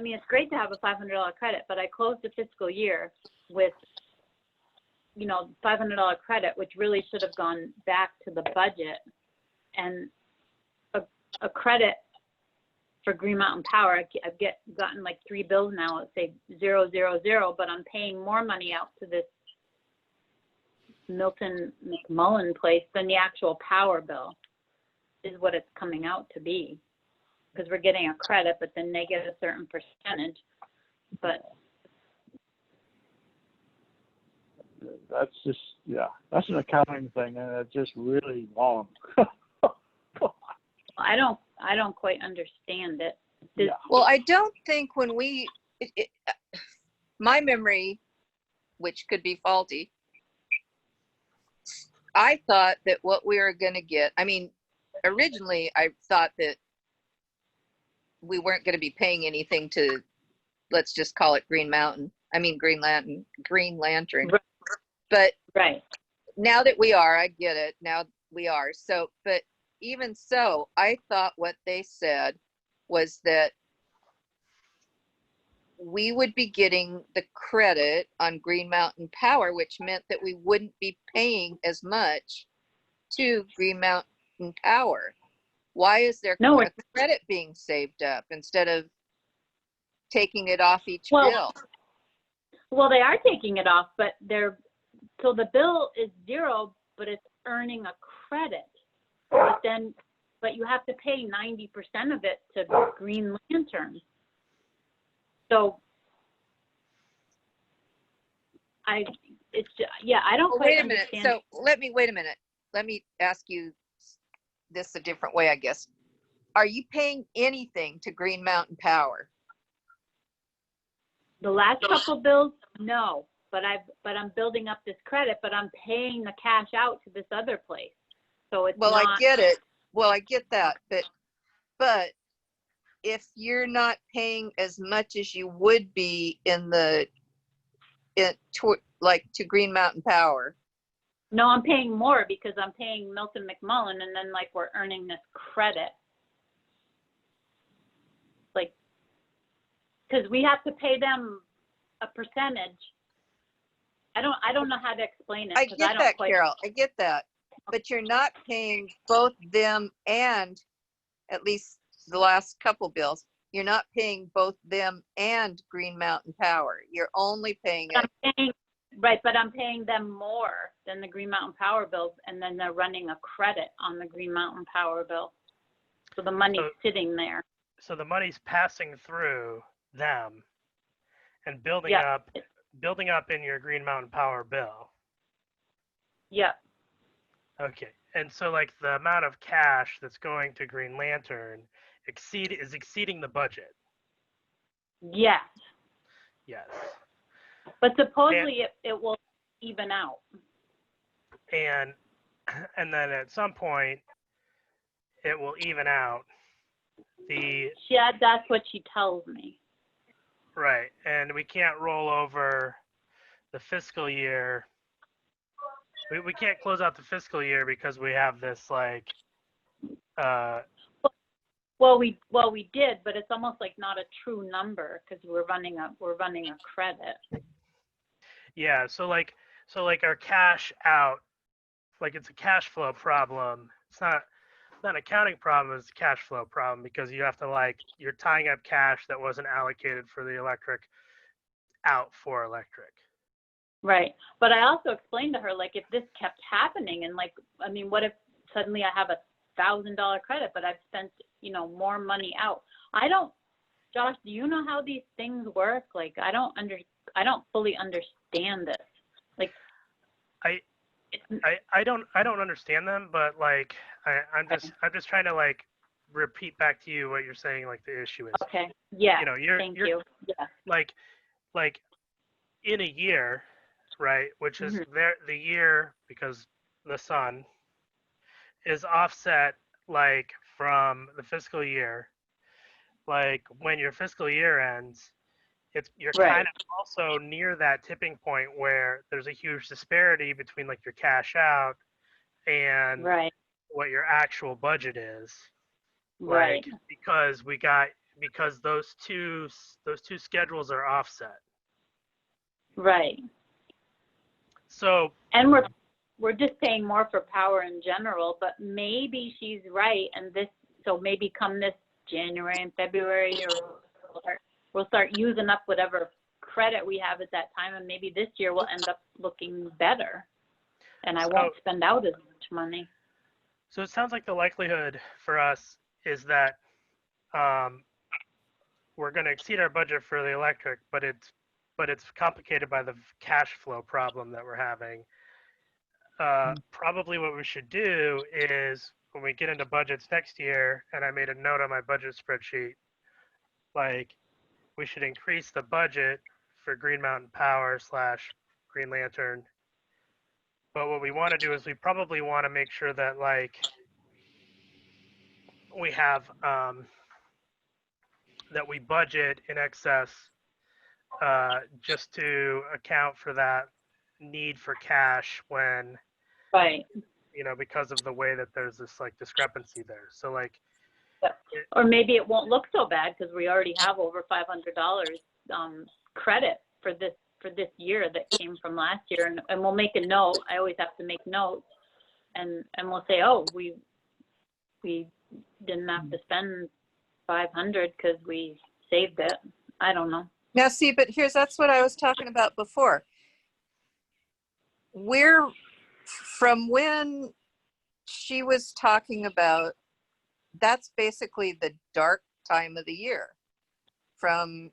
mean, it's great to have a $500 credit, but I closed the fiscal year with, you know, $500 credit, which really should have gone back to the budget, and a credit for Green Mountain Power. I've gotten like 3 bills now that say 000, but I'm paying more money out to this Milton McMullen place than the actual power bill is what it's coming out to be, because we're getting a credit, but then they get a certain percentage. But
That's just, yeah, that's an accounting thing, and it's just really wrong.
I don't quite understand it.
Yeah.
Well, I don't think when my memory, which could be faulty, I thought that what we were going to get, I mean, originally I thought that we weren't going to be paying anything to, let's just call it Green Lantern.
Right.
But
Right.
now that we are, I get it. Now we are. So, but even so, I thought what they said was that we would be getting the credit on Green Mountain Power, which meant that we wouldn't be paying as much to Green Mountain Power. Why is there
No,
a credit being saved up instead of taking it off each
Well,
bill?
Well, they are taking it off, but so the bill is 0, but it's earning a credit. But you have to pay 90% of it to Green Lantern. So I don't
Well,
quite
wait a minute.
understand.
So wait a minute. Let me ask you this a different way, I guess. Are you paying anything to Green Mountain Power?
The last couple bills, no, but I'm building up this credit, but I'm paying the cash out to this other place. So it's
Well,
not.
I get it. Well, I get that, but if you're not paying as much as you would be to Green Mountain Power.
No, I'm paying more because I'm paying Milton McMullen, and then like we're earning this credit. Like, because we have to pay them a percentage. I don't know how to explain it.
I
'cause
get
don't
that,
quite-
Carol. I get that. But you're not paying both them and, at least the last couple bills, you're not paying both them and Green Mountain Power. You're only paying it.
But I'm paying them more than the Green Mountain Power bills, and then they're running a credit on the Green Mountain Power bill. So the money's sitting there.
So the money's passing through them and building
Yeah.
up in your Green Mountain Power bill.
Yeah.
Okay. And so like the amount of cash that's going to Green Lantern is exceeding the budget.
Yes.
Yes.
But supposedly it will even out.
And then at some point it will even out.
That's what she tells me.
Right. And we can't roll over the fiscal year. We can't close out the fiscal year because we have this like
Well, we did, but it's almost like not a true number because we're running a credit.
yeah, so like our cash out, like it's a cash flow problem. It's not an accounting problem, it's a cash flow problem because you have to you're tying up cash that wasn't allocated for the electric out for electric.
Right. But I also explained to her, like, if this kept happening and what if suddenly I have $1,000 credit, but I've spent, more money out. Josh, do you know how these things work? Like, I don't fully understand this. Like,
I don't understand them, but I'm just trying to repeat back to you what you're saying, like the issue is.
Okay, yeah,
You know, you're
thank
you're
you, yeah.
like in a year, right? Which is
Mhm.
the year because the sun is offset like from the fiscal year. Like when your fiscal year ends, you're
Right,
kind of also near that tipping point where there's a huge disparity between like your cash out and
right,
what your actual budget is.
right,
Like because those two schedules are offset.
right.
So
And we're just paying more for power in general, but maybe she's right, and so maybe come this January and February, or we'll start using up whatever credit we have at that time, and maybe this year will end up looking better, and I won't spend out as much money.
So it sounds like the likelihood for us is that um, we're going to exceed our budget for the electric, but it's complicated by the cash flow problem that we're having. Probably what we should do is when we get into budgets next year, and I made a note on my budget spreadsheet, like we should increase the budget for Green Mountain Power / Green Lantern. But what we want to do is we probably want to make sure that like we have that we budget in excess just to account for that need for cash when
Right.
because of the way that there's this like discrepancy there. So like
Or maybe it won't look so bad because we already have over $500 credit for this year that came from last year, and we'll make a note. I always have to make notes, and we'll say, oh, we didn't have to spend 500 because we saved it. I don't know.
Now, see, but that's what I was talking about before. We're from when she was talking about, that's basically the dark time of the year from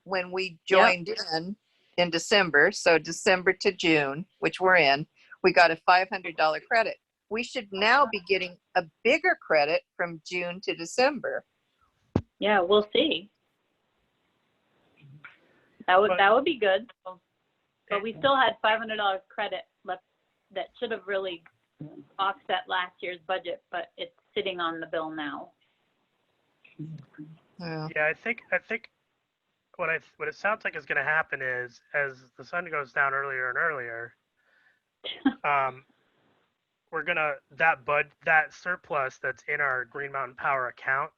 when we joined in December. So December to June, which we're in, we got a $500 credit. We should now be getting a bigger credit from June to December.
Yeah, we'll see. That would be good. But we still had $500 credit left that should have really offset last year's budget, but it's sitting on the bill now.
Yeah, I think what it sounds like is going to happen is as the sun goes down earlier and earlier, we're gonna that surplus that's in our Green Mountain Power account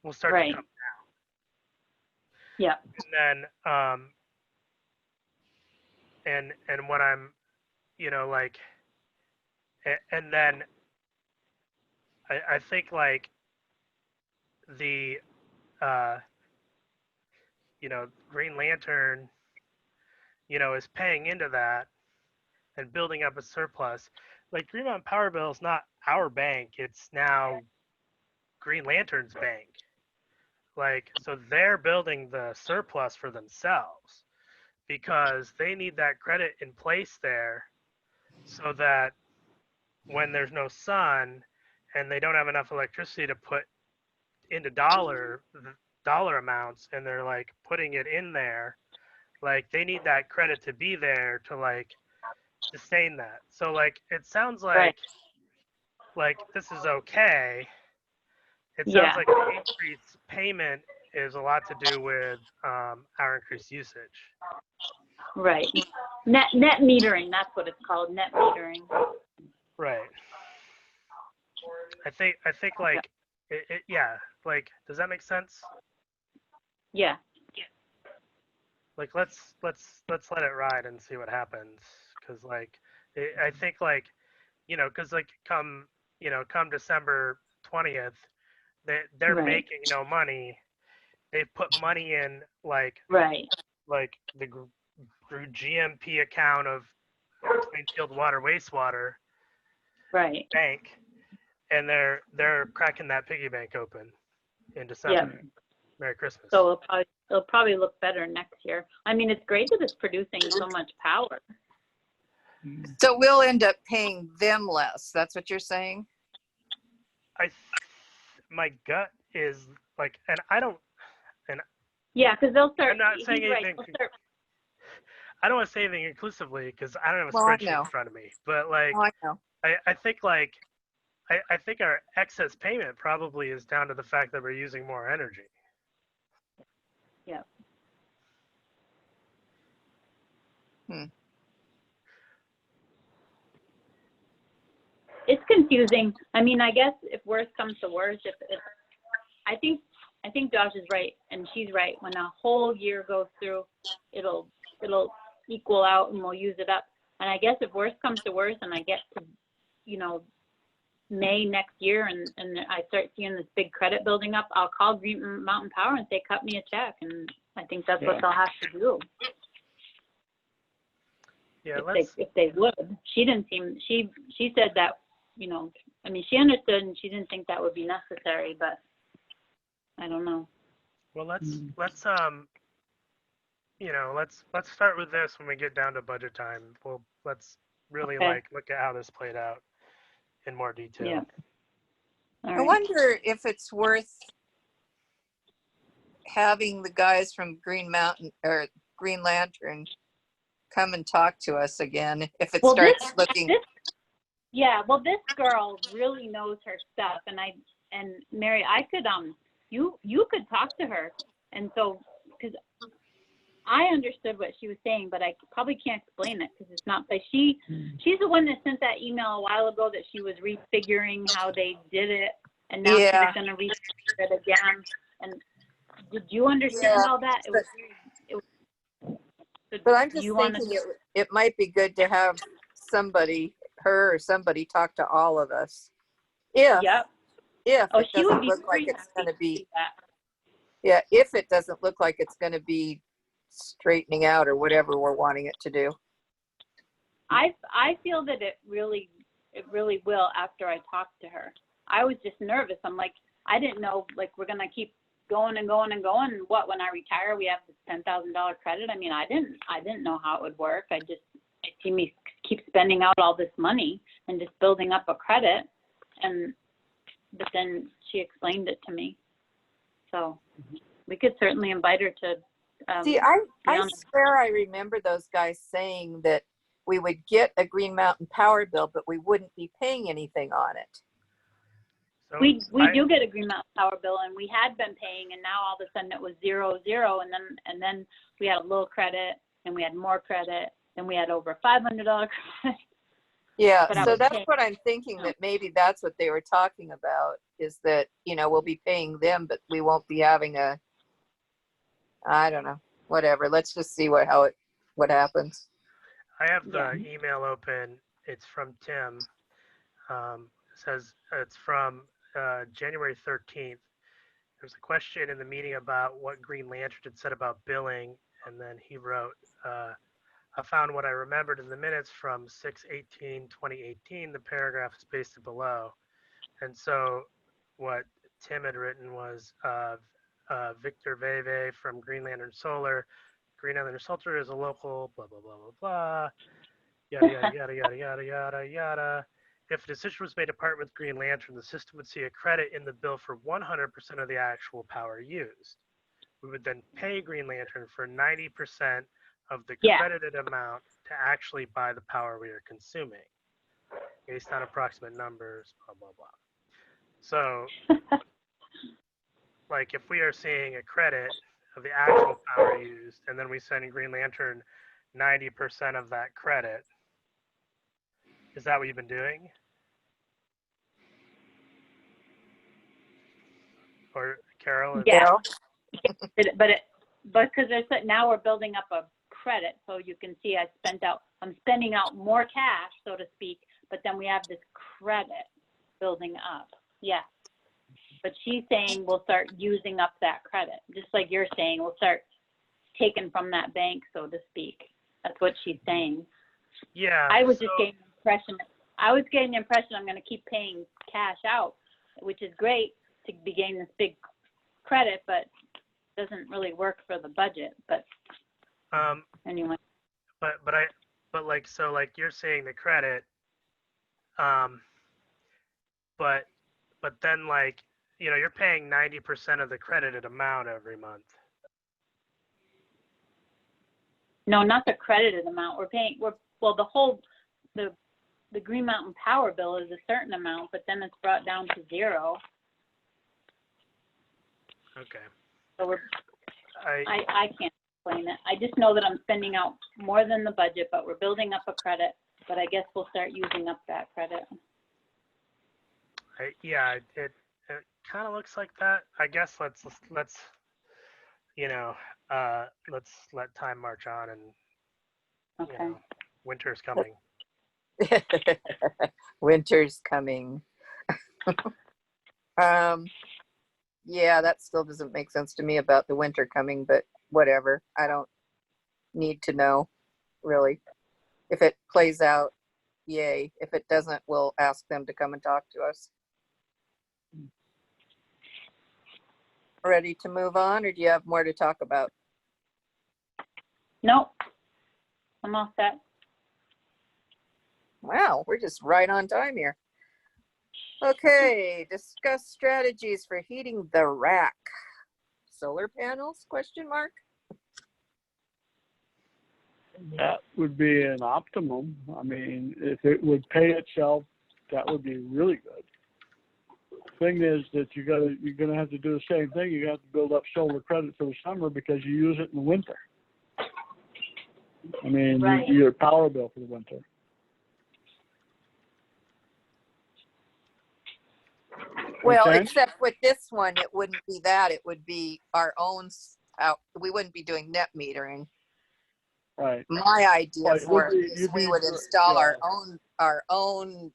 will start to come down.
Yeah.
And then and when I'm like and then I think like the Green Lantern is paying into that and building up a surplus. Like Green Mountain Power Bill is not our bank, it's now Green Lantern's bank. Like, so they're building the surplus for themselves because they need that credit in place there so that when there's no sun and they don't have enough electricity to put into dollar amounts and they're like putting it in there, like they need that credit to be there to like sustain that. So like it sounds like this is okay. It sounds like the increased payment is a lot to do with our increased usage.
Right. Net metering, that's what it's called, net metering.
Right. I think like yeah, like does that make sense?
Yeah.
Like let's let it ride and see what happens cuz like I think like cuz like come December 20th they're making no money. They've put money in like the GMP account of Plainfield Water Wastewater bank, and they're cracking that piggy bank open in December.
Yeah.
Merry Christmas.
So it'll probably look better next year. I mean, it's great that it's producing so much power.
So we'll end up paying them less. That's what you're saying?
my gut is like, and I don't,
Yeah, because they'll start,
I'm not
he's
saying
right,
anything.
they'll start,
I don't want to say anything inclusively because I don't have a
Well, I
spreadsheet
know.
in front of me. But like,
Oh, I know.
I think like, I think our excess payment probably is down to the fact that we're using more energy.
yeah. It's confusing. I mean, I guess if worse comes to worse, if I think Josh is right and she's right. When a whole year goes through, it'll equal out and we'll use it up. And I guess if worse comes to worse and I get to, you know, May next year and I start seeing this big credit building up, I'll call Green Mountain Power and say, cut me a check. And I think that's what they'll have to do.
Yeah,
If they would. She didn't seem, she said that, you know, I mean, she understood and she didn't think that would be necessary, but I don't know.
well, let's you know, let's start with this when we get down to budget time. Well, let's really
Okay.
like look at how this played out in more detail.
Yeah. All
I
right.
wonder if it's worth having the guys from Green Mountain or Green Lantern come and talk to us again if it
Well,
starts looking.
Yeah, well, this girl really knows her stuff, and Mary, I could you could talk to her, and so because I understood what she was saying, but I probably can't explain it because it's not like she's the one that sent that email a while ago that she was refiguring how they did it, and now
Yeah.
she's gonna refigure it again. And did you understand all that?
But I'm just
you
thinking it might be good to have her or somebody talk to all of us. If
Yep.
If
Oh,
it
she would
doesn't
be
look like
very
it's going to
happy
be,
do that.
yeah, if it doesn't look like it's going to be straightening out or whatever we're wanting it to do.
I feel that it really will after I talk to her. I was just nervous. I'm like, I didn't know, like, we're gonna keep going and going and going. And what, when I retire, we have this $10,000 credit? I mean, I didn't know how it would work. I see me keep spending out all this money and just building up a credit. But then she explained it to me. So we could certainly invite her to.
See, I swear I remember those guys saying that we would get a Green Mountain Power bill, but we wouldn't be paying anything on it.
So
We do get a Green Mountain Power bill, and we had been paying, and now all of a sudden it was 0, and then we had a little credit, and we had more credit, and we had over $500 credit.
Yeah,
But I
so
was
that's
paying.
what I'm thinking, that maybe that's what they were talking about, is that, you know, we'll be paying them, but we won't be having I don't know, whatever. Let's just see what happens.
I have the email open. It's from Tim. It says it's from January 13th. There's a question in the meeting about what Green Lantern had said about billing, and then he wrote, I found what I remembered in the minutes from 6/18/2018. The paragraph is pasted below. And so what Tim had written was Victor Veve from Green Lantern Solar. Green Lantern Solar is a local blah, blah, blah, blah, blah. Yada, yada, yada, yada, yada, yada, yada. If a decision was made to partner with Green Lantern, the system would see a credit in the bill for 100% of the actual power used. We would then pay Green Lantern for 90% of the credited amount to actually buy the power we are consuming, based on approximate numbers, blah, blah, blah. So, like, if we are seeing a credit of the actual power used, and then we send Green Lantern 90% of that credit, is that what you've been doing? Or Carol?
Yeah. But because now we're building up a credit, so you can see I'm spending out more cash, so to speak, but then we have this credit building up. Yeah. But she's saying we'll start using up that credit, just like you're saying, we'll start taking from that bank, so to speak. That's what she's saying.
Yeah.
I was just getting the impression I'm going to keep paying cash out, which is great to be getting this big credit, but doesn't really work for the budget. But anyway.
But like, so like you're saying the credit, but then like you're paying 90% of the credited amount every month.
No, not the credited amount. The Green Mountain Power bill is a certain amount, but then it's brought down to 0.
Okay.
So
I
I can't explain it. I just know that I'm spending out more than the budget, but we're building up a credit, but I guess we'll start using up that credit.
yeah, it kind of looks like that. I guess let's let's let time march on, and
Okay.
winter's coming.
Winter's coming. Yeah, that still doesn't make sense to me about the winter coming, but whatever. I don't need to know, really. If it plays out, yay. If it doesn't, we'll ask them to come and talk to us. Ready to move on, or do you have more to talk about?
Nope. I'm all set.
Wow, we're just right on time here. Okay, discuss strategies for heating the rack. Solar panels, question mark?
That would be an optimum. I mean, if it would pay itself, that would be really good. Thing is that you're gonna have to do the same thing. You have to build up solar credit for the summer because you use it in the winter. I mean,
Right.
your power bill for the winter.
Well,
Okay.
except with this one, it wouldn't be that. It would be our own, we wouldn't be doing net metering.
Right.
My idea
Well,
for it is we would install our own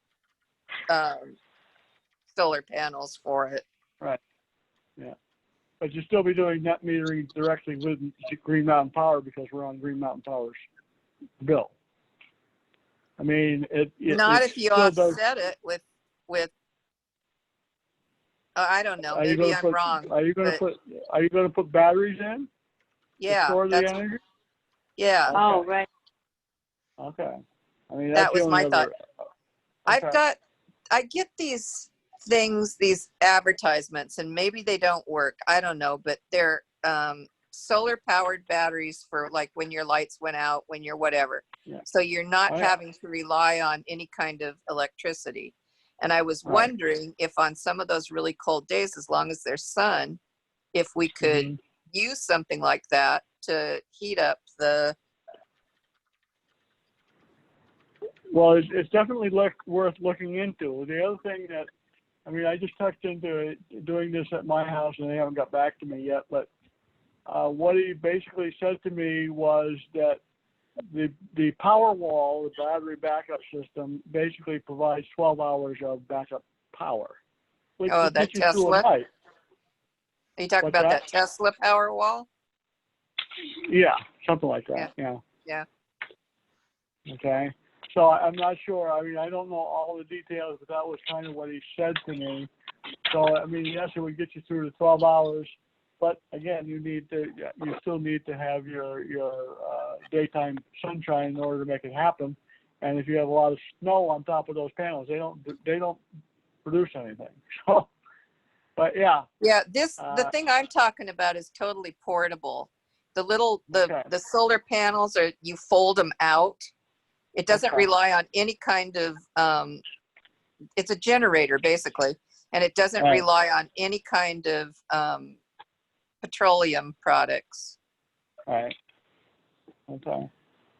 solar panels for it.
Right. Yeah. But you'll still be doing net metering directly with Green Mountain Power because we're on Green Mountain Power's bill. I mean,
Not
it
if you
still does.
offset it with I don't know.
Are you
Maybe
gonna
I'm
put,
wrong.
Are you going to put batteries in?
Yeah,
To store the
that's,
energy?
yeah.
Oh,
Okay.
right.
Okay. I mean,
That
that's the
was
only
my thought.
Okay.
I get these things, these advertisements, and maybe they don't work. I don't know, but they're solar powered batteries for like when your lights went out, when you're whatever.
Yeah.
So you're not
Oh, yeah.
having to rely on any kind of electricity. And I was
Right.
wondering if on some of those really cold days, as long as there's sun, if we could
Mhm.
use something like that to heat up the.
Well, it's definitely worth looking into. The other thing that, I mean, I just touched into it, doing this at my house, and they haven't got back to me yet. But what he basically said to me was that the power wall, the battery backup system, basically provides 12 hours of backup power, which
Oh,
will
that
get you through a
Tesla?
night.
Are you talking
What's
about
that?
that Tesla power wall?
Yeah, something like that. Yeah.
Yeah.
Okay. So I'm not sure. I mean, I don't know all the details, but that was kind of what he said to me. So I mean, yes, it would get you through the 12 hours, but again, you still need to have your daytime sunshine in order to make it happen. And if you have a lot of snow on top of those panels, they don't produce anything. So, but yeah.
Yeah, the thing I'm talking about is totally portable.
Okay.
The solar panels you fold them out. It doesn't
Okay.
rely on any kind of it's a generator basically, and it doesn't
Right.
rely on any kind of petroleum products.
Right. Okay.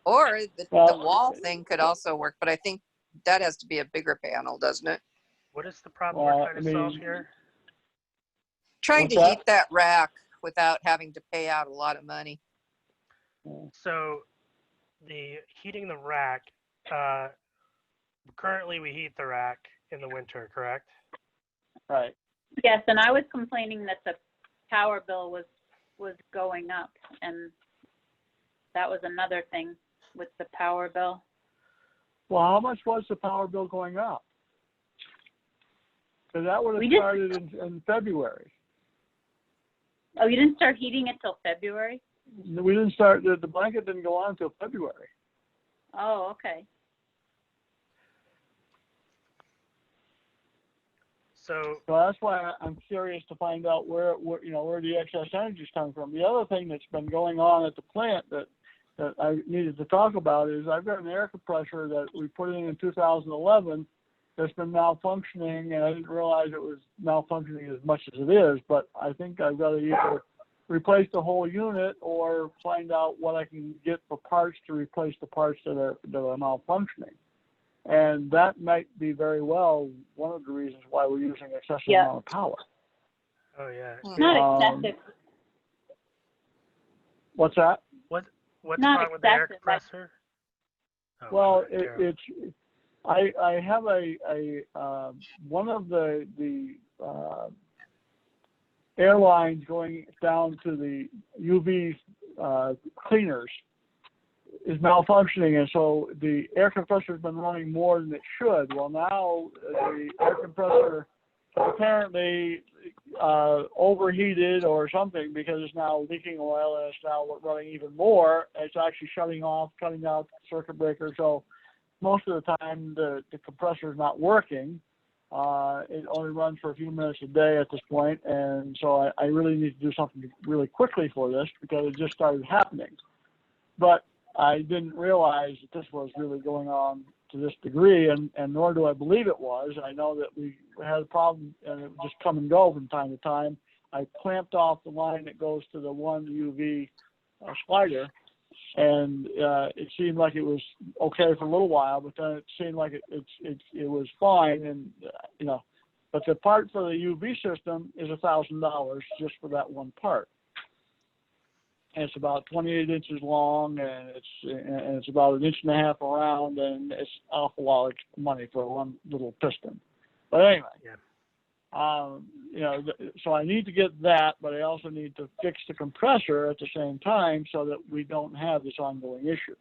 Or the
Well,
wall thing could also work, but I think that has to be a bigger panel, doesn't it?
What is the problem
Well,
we're trying to solve
I mean,
here?
Trying
What's
to
that?
heat that rack without having to pay out a lot of money.
So the heating the rack, currently we heat the rack in the winter, correct?
Right.
Yes, and I was complaining that the power bill was going up, and that was another thing with the power bill.
Well, how much was the power bill going up? Because that would have
We just-
started in February.
Oh, you didn't start heating it till February?
We didn't start, the blanket didn't go on until February.
Oh, okay.
So,
So that's why I'm curious to find out where the excess energy is coming from. The other thing that's been going on at the plant that I needed to talk about is I've got an air compressor that we put in 2011 that's been malfunctioning, and I didn't realize it was malfunctioning as much as it is, but I think I've got to either replace the whole unit or find out what I can get for parts to replace the parts that are malfunctioning. And that might be very well one of the reasons why we're using excessive amount of power.
oh yeah.
Not excessive.
What's that?
What's
Not
wrong with the air
excessive, but-
compressor? Oh,
Well,
go ahead, Carol.
I have one of the airlines going down to the UV cleaners is malfunctioning, and so the air compressor has been running more than it should. Well, now the air compressor apparently overheated or something because it's now leaking oil and it's now running even more. It's actually cutting out the circuit breaker. So most of the time the compressor is not working. It only runs for a few minutes a day at this point, and so I really need to do something really quickly for this because it just started happening. But I didn't realize that this was really going on to this degree, and nor do I believe it was. I know that we had a problem, and it would just come and go from time to time. I clamped off the line that goes to the one UV slider, and it seemed like it was okay for a little while, but then it seemed like it was fine, and but the part for the UV system is $1,000 just for that one part. And it's about 28 inches long, and it's about 1.5 inches around, and it's an awful lot of money for one little piston. But anyway, so I need to get that, but I also need to fix the compressor at the same time so that we don't have this ongoing issue.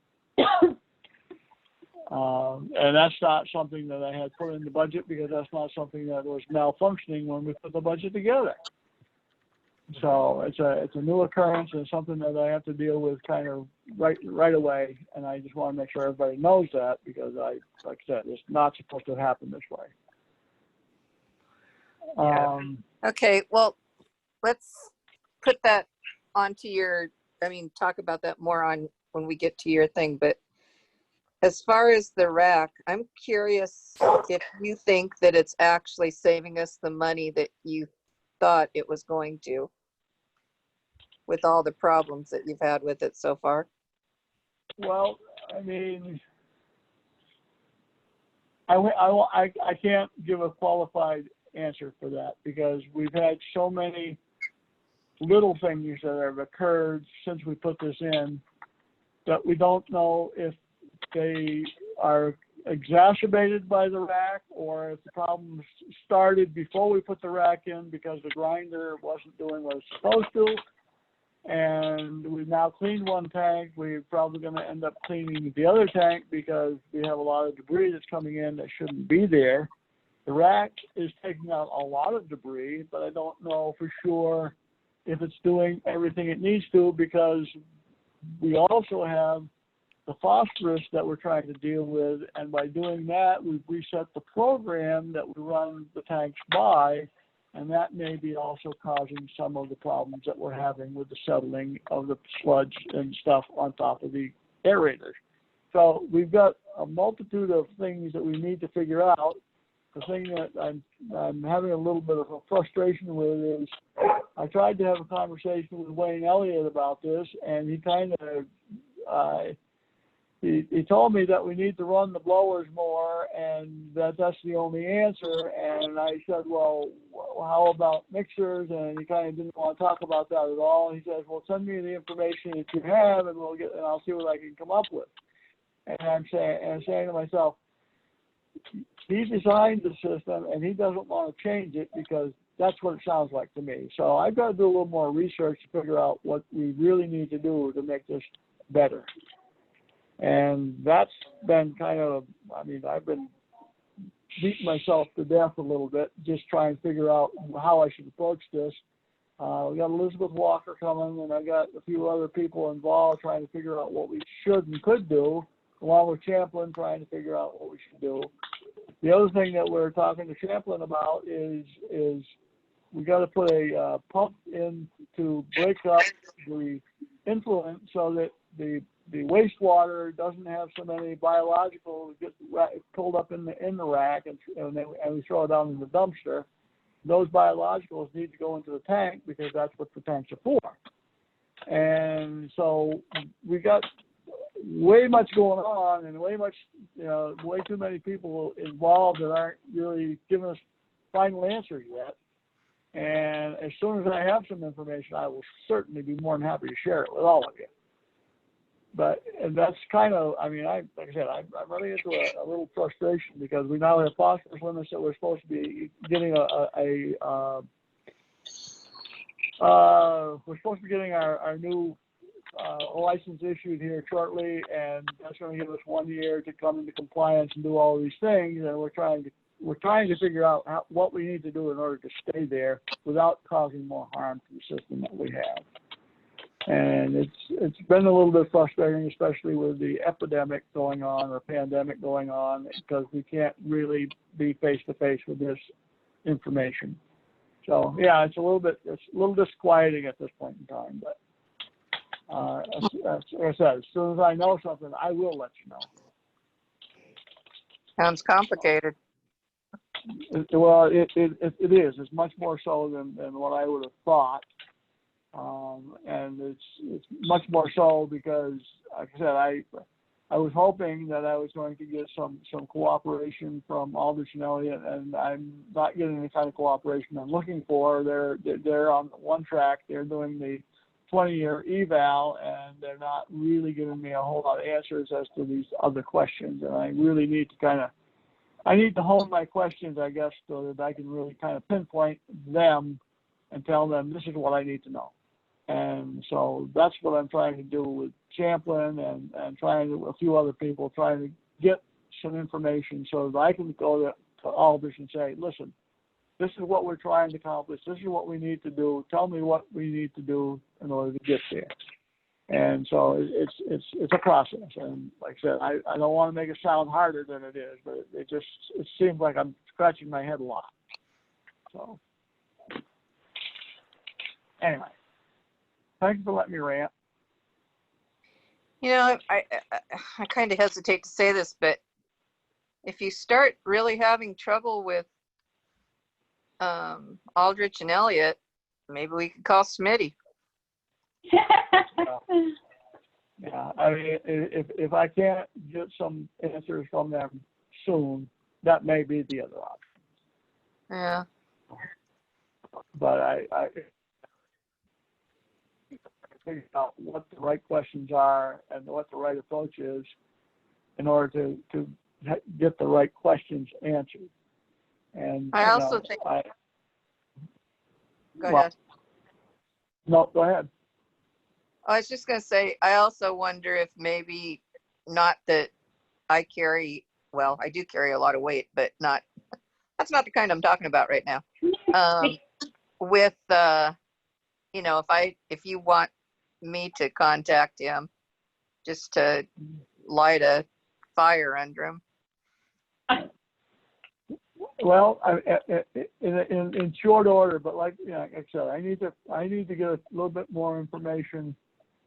And that's not something that I had put in the budget because that's not something that was malfunctioning when we put the budget together. So it's a new occurrence and something that I have to deal with kind of right away, and I just want to make sure everybody knows that because like I said, it's not supposed to happen this way.
Okay, well, let's put that onto talk about that more on when we get to your thing. But as far as the rack, I'm curious if you think that it's actually saving us the money that you thought it was going to, with all the problems that you've had with it so far.
Well, I mean, I can't give a qualified answer for that because we've had so many little things that have occurred since we put this in that we don't know if they are exacerbated by the rack or if the problem started before we put the rack in because the grinder wasn't doing what it's supposed to. And we've now cleaned one tank. We're probably going to end up cleaning the other tank because we have a lot of debris that's coming in that shouldn't be there. The rack is taking out a lot of debris, but I don't know for sure if it's doing everything it needs to because we also have the phosphorus that we're trying to deal with. And by doing that, we've reset the program that we run the tanks by. And that may be also causing some of the problems that we're having with the settling of the sludge and stuff on top of the aerators. So we've got a multitude of things that we need to figure out. The thing that I'm having a little bit of a frustration with is I tried to have a conversation with Wayne Elliott about this, and he kind of he told me that we need to run the blowers more and that's the only answer. And I said, well, how about mixers? And he kind of didn't want to talk about that at all. He says, well, send me the information that you have and I'll see what I can come up with. And I'm saying to myself, he designed the system and he doesn't want to change it because that's what it sounds like to me. So I've got to do a little more research to figure out what we really need to do to make this better. And that's been kind of, I've been beating myself to death a little bit, just trying to figure out how I should approach this. We got Elizabeth Walker coming, and I got a few other people involved trying to figure out what we should and could do, along with Champlin trying to figure out what we should do. The other thing that we're talking to Champlin about is we got to put a pump in to break up the influent so that the wastewater doesn't have so many biologicals get pulled up in the rack and we throw it down in the dumpster. Those biologicals need to go into the tank because that's what the tanks are for. And so we got way much going on and way too many people involved that aren't really giving us final answers yet. And as soon as I have some information, I will certainly be more than happy to share it with all of you. And that's kind of, like I said, I'm running into a little frustration because we now have phosphorus limits that we're supposed to be getting we're supposed to be getting our new license issued here shortly, and that's going to give us 1 year to come into compliance and do all these things. And we're trying to figure out what we need to do in order to stay there without causing more harm to the system that we have. And it's been a little bit frustrating, especially with the epidemic going on or pandemic going on, because we can't really be face to face with this information. So yeah, it's a little disquieting at this point in time. But as I said, as soon as I know something, I will let you know.
Sounds complicated.
Well, it is. It's much more so than what I would have thought. And it's much more so because, like I said, I was hoping that I was going to get some cooperation from Aldrich and Elliott, and I'm not getting the kind of cooperation I'm looking for. They're on one track. They're doing the 20-year eval, and they're not really giving me a whole lot of answers as to these other questions. And I really need to I need to hone my questions, I guess, so that I can really kind of pinpoint them and tell them this is what I need to know. And so that's what I'm trying to do with Champlin and trying to, a few other people, trying to get some information so that I can go to Aldrich and say, listen, this is what we're trying to accomplish. This is what we need to do. Tell me what we need to do in order to get there. And so it's a process. And like I said, I don't want to make it sound harder than it is, but it seems like I'm scratching my head a lot. So anyway. Thanks for letting me rant.
You know, I kind of hesitate to say this, but if you start really having trouble with Aldrich and Elliott, maybe we could call Smitty.
Yeah, I mean, if I can't get some answers from them soon, that may be the other option.
Yeah.
But I figure out what the right questions are and what the right approach is in order to get the right questions answered. And
I also think. Go ahead.
No, go ahead.
I was just going to say, I also wonder if maybe not that I carry, well, I do carry a lot of weight, but that's not the kind I'm talking about right now. With, you know, if you want me to contact him just to light a fire under him.
Well, in short order, but like I said, I need to get a little bit more information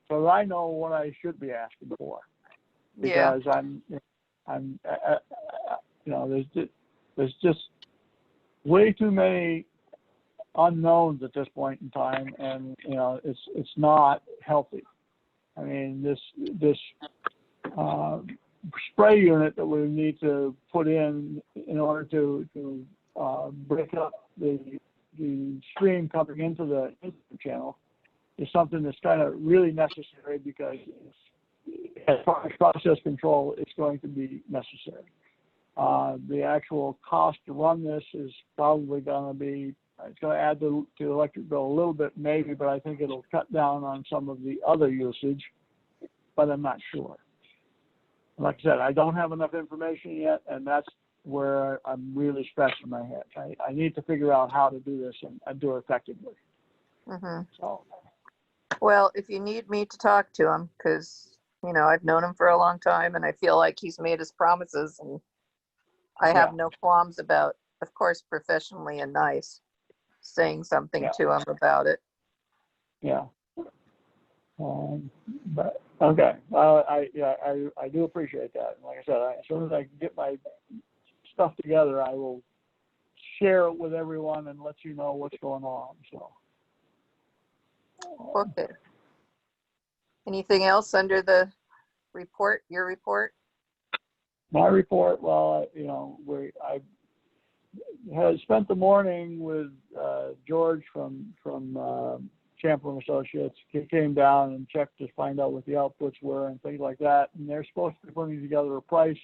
so that I know what I should be asking for. Because
Yeah.
I'm you know, there's just way too many unknowns at this point in time, and you know, it's not healthy. I mean, this spray unit that we need to put in order to break up the stream coming into the channel is something that's kind of really necessary, because as far as process control, it's going to be necessary. The actual cost to run this is probably going to be, it's going to add to the electric bill a little bit maybe, but I think it'll cut down on some of the other usage, but I'm not sure. Like I said, I don't have enough information yet, and that's where I'm really scratching my head. I need to figure out how to do this and do it effectively.
Mm-hmm.
So,
well, if you need me to talk to him, because, you know, I've known him for a long time and I feel like he's made his promises, and I have no qualms about, of course, professionally and nice, saying something
Yeah.
to them about it.
Yeah. But okay, I do appreciate that. And like I said, as soon as I get my stuff together, I will share it with everyone and let you know what's going on. So.
Okay. Anything else under the report, your report?
My report, well, I had spent the morning with George from Champlin Associates. He came down and checked to find out what the outputs were and things like that. And they're supposed to be putting together a price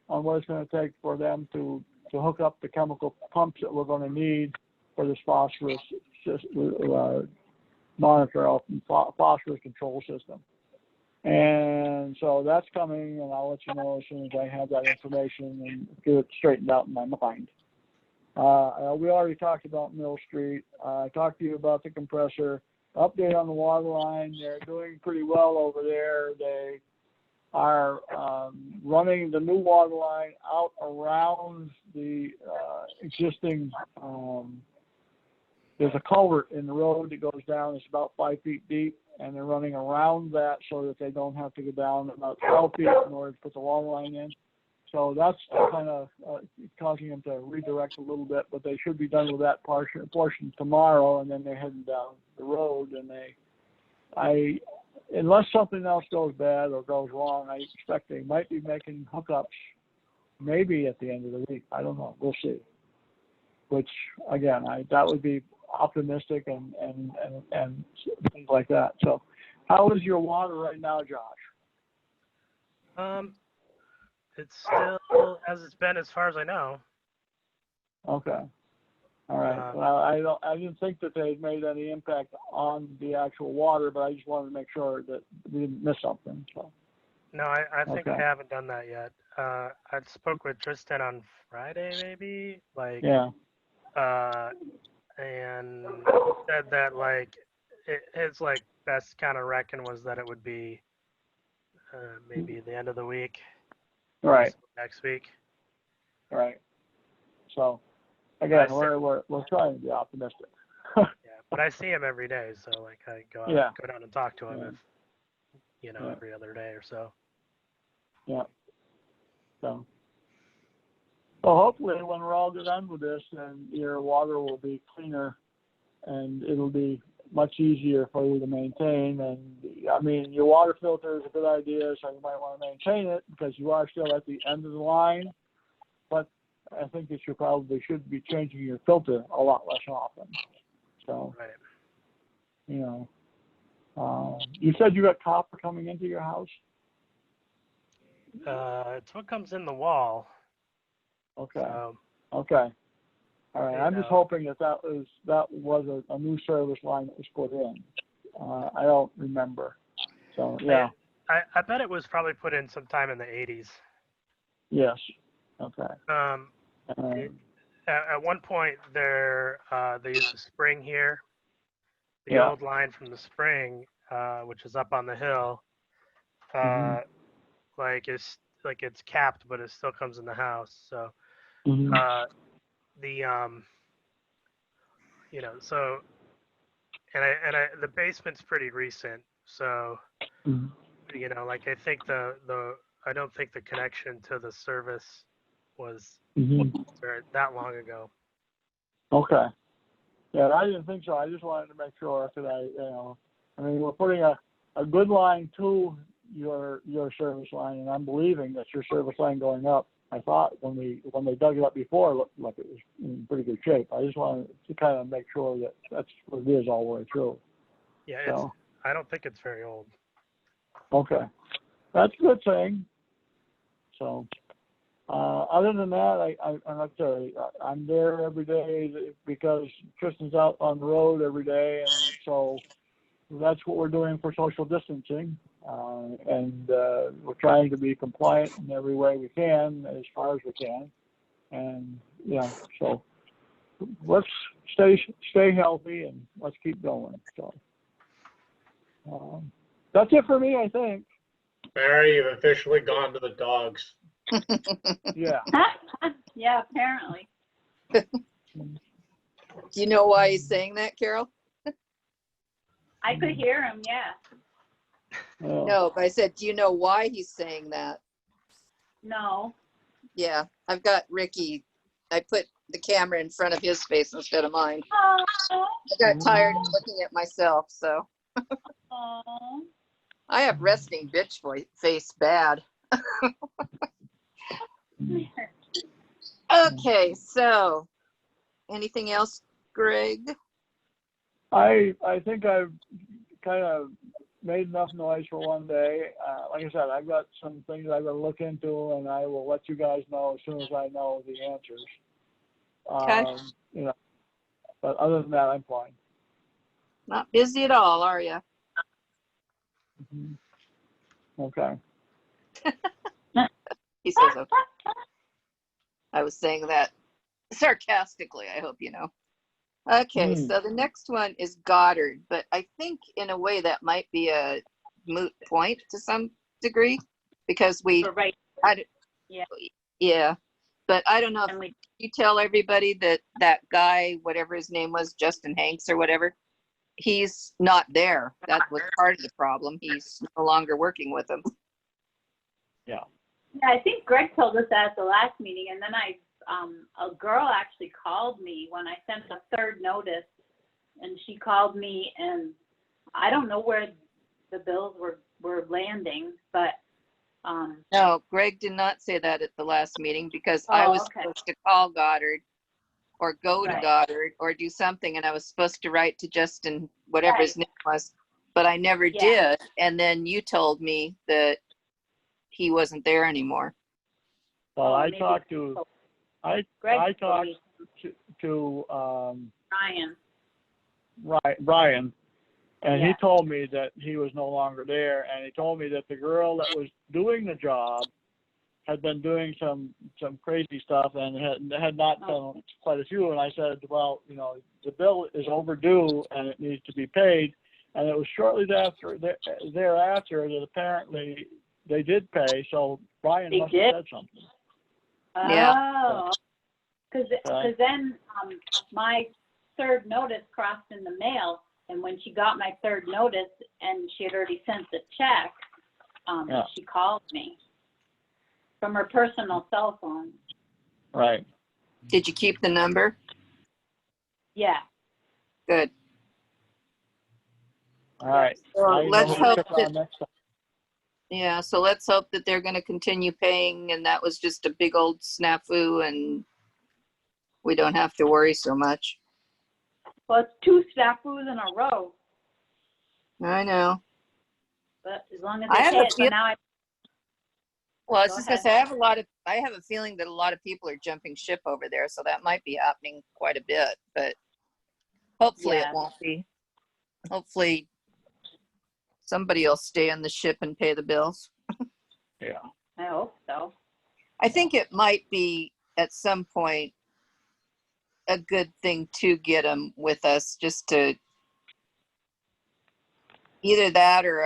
on what it's going to take for them to hook up the chemical pumps that we're going to need for this phosphorus monitor, phosphorus control system. And so that's coming, and I'll let you know as soon as I have that information and get it straightened out in my mind. We already talked about Mill Street. I talked to you about the compressor. Update on the water line. They're doing pretty well over there. They are running the new water line out around the existing, there's a culvert in the road that goes down. It's about 5 feet deep, and they're running around that so that they don't have to go down about 12 feet in order to put the water line in. So that's kind of causing them to redirect a little bit, but they should be done with that portion tomorrow, and then they're heading down the road. And unless something else goes bad or goes wrong, I expect they might be making hookups maybe at the end of the week. I don't know. We'll see. Which again, that would be optimistic and things like that. So, how is your water right now, Josh?
It's still as it's been as far as I know.
Okay. All right. Well, I didn't think that they had made any impact on the actual water, but I just wanted to make sure that we didn't miss something. So.
No, I think
Okay.
I haven't done that yet. I spoke with Tristan on Friday, maybe.
Yeah.
And he said that his best kind of reckon was that it would be maybe the end of the week.
Right.
Next week.
Right. So again, we're trying to be optimistic.
Yeah, but I see him every day, so I go down and talk to him if every other day or so.
Yeah. So hopefully when we're all done with this, then your water will be cleaner and it'll be much easier for you to maintain. And I mean, your water filter is a good idea, so you might want to maintain it because you are still at the end of the line. But I think that you probably should be changing your filter a lot less often. So,
right.
You said you got copper coming into your house?
It's what comes in the wall.
Okay.
So,
okay. All right. I'm just hoping that was a new service line that was put in. I don't remember. So yeah.
I bet it was probably put in sometime in the 80s.
Yes. Okay.
At one point they used a spring here. The old line from the spring, which is up on the hill, it's capped, but it still comes in the house. So the basement's pretty recent. So I think I don't think the connection to the service was that long ago.
Okay. Yeah, I didn't think so. I just wanted to make sure that I mean, we're putting a good line to your service line, and I'm believing that your service line going up. I thought when they dug it up before, it looked like it was in pretty good shape. I just wanted to kind of make sure that that's what it is all the way through.
Yeah, I don't think it's very old.
Okay, that's a good thing. So, other than that, I'm there every day because Tristan's out on the road every day, and so that's what we're doing for social distancing. And we're trying to be compliant in every way we can, as far as we can. And so let's stay healthy and let's keep going. So that's it for me, I think.
Barry, you've officially gone to the dogs.
Yeah.
Yeah, apparently.
Do you know why he's saying that, Carol?
I could hear him, yeah.
Oh.
No, but I said, do you know why he's saying that?
No.
Yeah, I've got Ricky. I put the camera in front of his face instead of mine.
Oh,
I got tired of looking at myself, so
oh.
I have resting bitch face bad. Okay, so anything else, Greg?
I think I've kind of made enough noise for one day. Like I said, I've got some things I've got to look into, and I will let you guys know as soon as I know the answers.
Okay.
You know, but other than that, I'm fine.
Not busy at all, are you?
Okay.
He says, okay. I was saying that sarcastically, I hope you know. Okay, so the next one is Goddard, but I think in a way that might be a moot point to some degree because
Right.
Yeah, but I don't know if
And we,
you tell everybody that that guy, whatever his name was, Justin Hanks or whatever, he's not there. That was part of the problem. He's no longer working with them.
Yeah.
yeah, I think Greg told us that at the last meeting, and then a girl actually called me when I sent the third notice, and she called me, and I don't know where the bills were landing, but
No, Greg did not say that at the last meeting because I was
okay.
supposed to call Goddard or go to
Right.
Goddard or do something, and I was supposed to write to Justin, whatever his name was, but I never
Yeah.
did. And then you told me that he wasn't there anymore.
Well,
Oh,
I
maybe
talked to
Greg
I
told
talked
me.
to
Ryan.
Brian, and
Yeah.
he told me that he was no longer there, and he told me that the girl that was doing the job had been doing some crazy stuff and had not done quite a few. And I said, well, you know, the bill is overdue and it needs to be paid. And it was shortly thereafter that apparently they did pay. So Brian
They
must
did?
have said something.
Yeah.
Oh. Because then my third notice crossed in the mail, and when she got my third notice and she had already sent the check, she called me from her personal cell phone.
Right.
Did you keep the number?
Yeah.
Good.
All right.
So
Now you know
let's
who to
hope
pick
that,
on next time.
yeah, so let's hope that they're going to continue paying and that was just a big old snafu and we don't have to worry so much.
Well, it's 2 snafus in a row,
I know.
but as long as
I
they
have
pay
a
it, so
feel-
now
Well, I was
Go
just going to
ahead.
say, I have a feeling that a lot of people are jumping ship over there. So that might be happening quite a bit, but hopefully it
Yeah.
won't be. Hopefully somebody will stay on the ship and pay the bills.
Yeah.
I hope so.
I think it might be at some point a good thing to get them with us just to either that or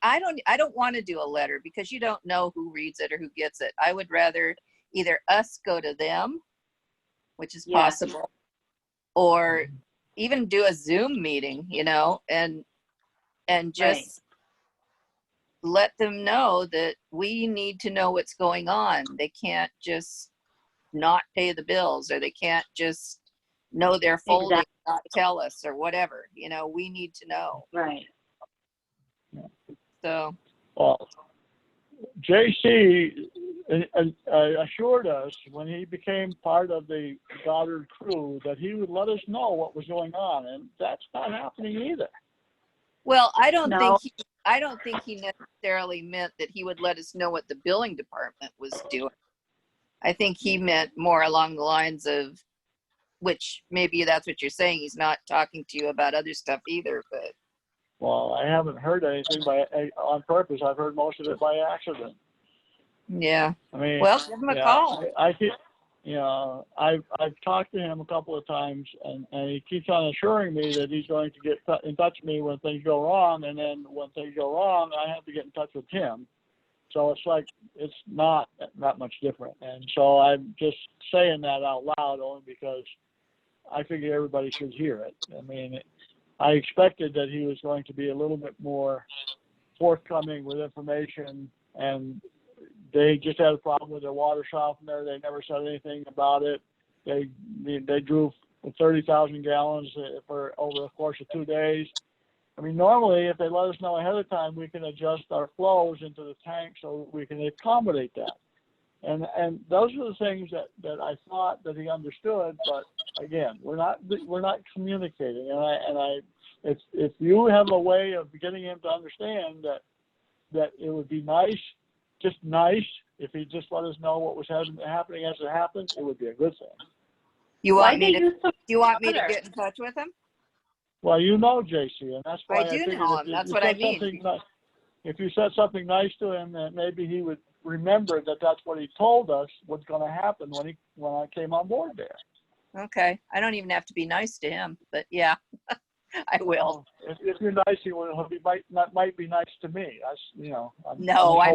I don't want to do a letter because you don't know who reads it or who gets it. I would rather either us go to them, which is
Yeah.
possible, or even do a Zoom meeting, you know, and just let them know that we need to know what's going on. They can't just not pay the bills, or they can't just know they're folding,
Exactly.
not tell us, or whatever. You know, we need to know.
Right.
So,
Well, JC assured us when he became part of the Goddard crew that he would let us know what was going on, and that's not happening either.
well, I don't
No.
think he necessarily meant that he would let us know what the billing department was doing. I think he meant more along the lines of, which maybe that's what you're saying. He's not talking to you about other stuff either, but
Well, I haven't heard anything on purpose. I've heard most of it by accident.
yeah.
I mean,
Well, give him a call.
I think, you know, I've talked to him a couple of times, and he keeps on assuring me that he's going to get in touch with me when things go wrong, and then when things go wrong, I have to get in touch with him. So it's like, it's not that much different. And so I'm just saying that out loud only because I figure everybody should hear it. I mean, I expected that he was going to be a little bit more forthcoming with information, and they just had a problem with their water softener. They never said anything about it. They drew 30,000 gallons for over the course of 2 days. I mean, normally, if they let us know ahead of time, we can adjust our flows into the tank so we can accommodate that. And those are the things that I thought that he understood, but again, we're not communicating. If you have a way of getting him to understand that it would be nice, just nice, if he just let us know what was happening as it happens, it would be a good thing.
You
Why
want me
they
to?
use some
Do you want me to
water?
get in touch with him?
Well, you know, JC, and that's why
I do
figured
know
if
him. That's
you
what I
said
mean.
something nice, if you said something nice to him, then maybe he would remember that that's what he told us was going to happen when I came on board there.
Okay. I don't even have to be nice to him, but yeah, I will.
If you're nice, he might be nice to me.
No,
I'm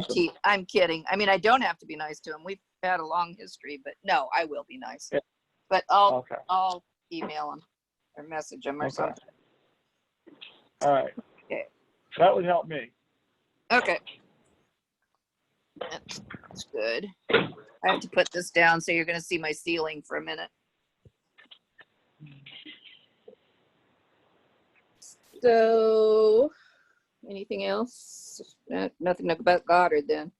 hoping.
I'm kidding. I mean, I don't have to be nice to him. We've had a long history, but no, I will be nice.
Yeah.
But
Okay.
I'll email him or message him or
Okay.
something.
All right.
Okay.
That would help me.
Okay. That's good. I have to put this down so you're going to see my ceiling for a minute. So, anything else? Nothing about Goddard then,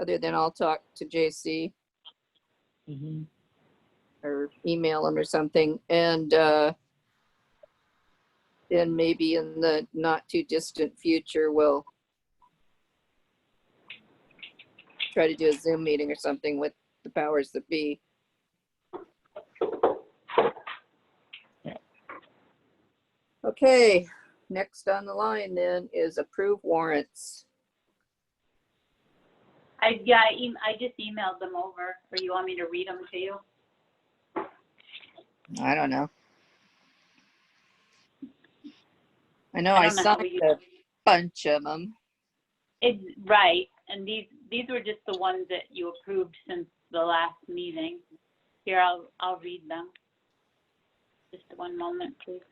other than I'll talk to JC
Mm-hmm.
or email him or something. And then maybe in the not too distant future, we'll try to do a Zoom meeting or something with the powers that be. Okay, next on the line then is approve warrants.
I just emailed them over, or you want me to read them to you?
I don't know. I know
I
I
don't know how
signed
we-
a bunch of them.
It's right, and these were just the ones that you approved since the last meeting. Here, I'll read them. Just one moment, please.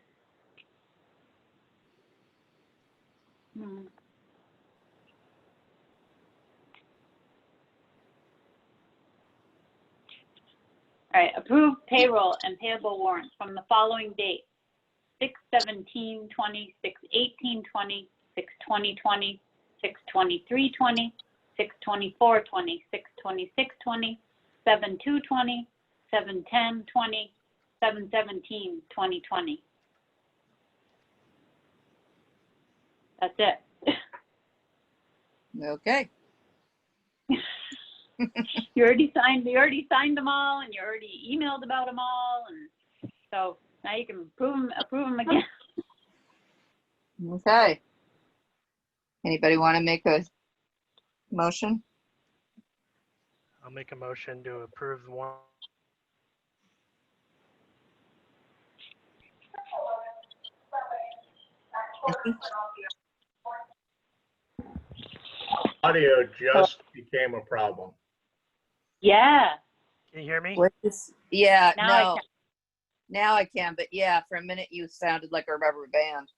All right, approve payroll and payable warrants from the following dates: 6/17/20, 6/18/20, 6/20/20, 6/23/20, 6/24/20, 6/26/20, 7/2/20, 7/10/20, 7/17/2020. That's it.
Okay.
You already signed them all, and you already emailed about them all, and so now you can approve them again.
Okay. Anybody want to make a motion?
I'll make a motion to approve the warrant.
Audio just became a problem.
Yeah.
Can you hear me?
Yeah,
Now I
no.
can.
Now I can, but yeah, for a minute you sounded like a rubber band.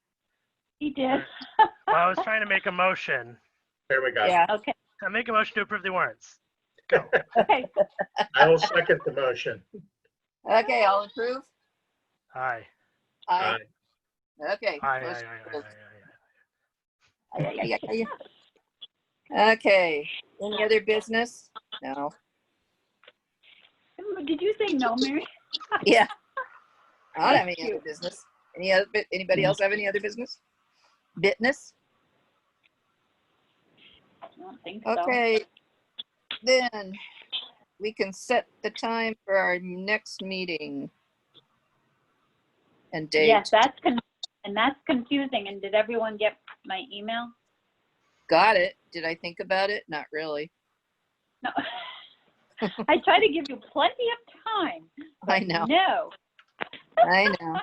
He did.
Well, I was trying to make a motion.
There we go.
Yeah.
Okay.
I make a motion to approve the warrants. Go.
Okay.
I will second the motion.
Okay, I'll approve.
Aye.
Aye. Okay.
Aye.
motion
Aye.
approved.
Aye.
Aye, aye, aye, aye. Okay. Any other business? No.
Did you say no, Mary?
Yeah. I don't have any
Cute.
other business. Anybody else have any other business? Business?
I don't think so.
Okay. Then we can set the time for our next meeting and date.
Yes, that's confusing. And did everyone get my email?
Got it. Did I think about it? Not really.
No. I try to give you plenty of time.
I know.
No.
I know.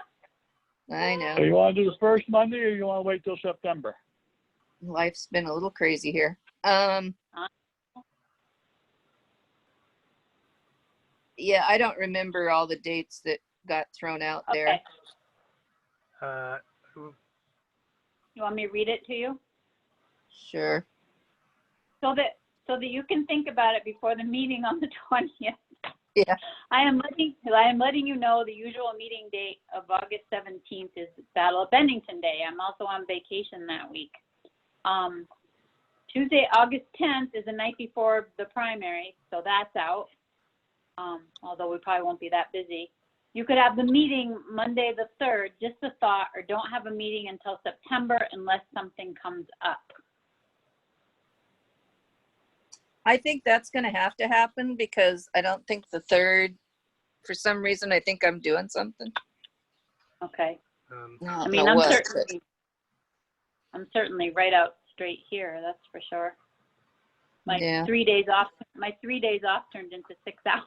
I
So
know.
you want to do the first Monday, or you want to wait till September?
Life's been a little crazy here. Yeah, I don't remember all the dates that got thrown out there.
Okay.
Who,
You want me to read it to you?
Sure.
So that you can think about it before the meeting on the 20th.
Yeah.
I am letting you know the usual meeting date of August 17th is Battle of Bennington Day. I'm also on vacation that week. Tuesday, August 10th is the night before the primary, so that's out. Although we probably won't be that busy. You could have the meeting Monday the 3rd, just a thought, or don't have a meeting until September unless something comes up.
I think that's going to have to happen because I don't think the 3rd, for some reason, I think I'm doing something.
Okay.
um,
I
I mean,
know what,
I'm certainly right out straight here, that's for sure. My
Yeah.
3 days off turned into 6 hours.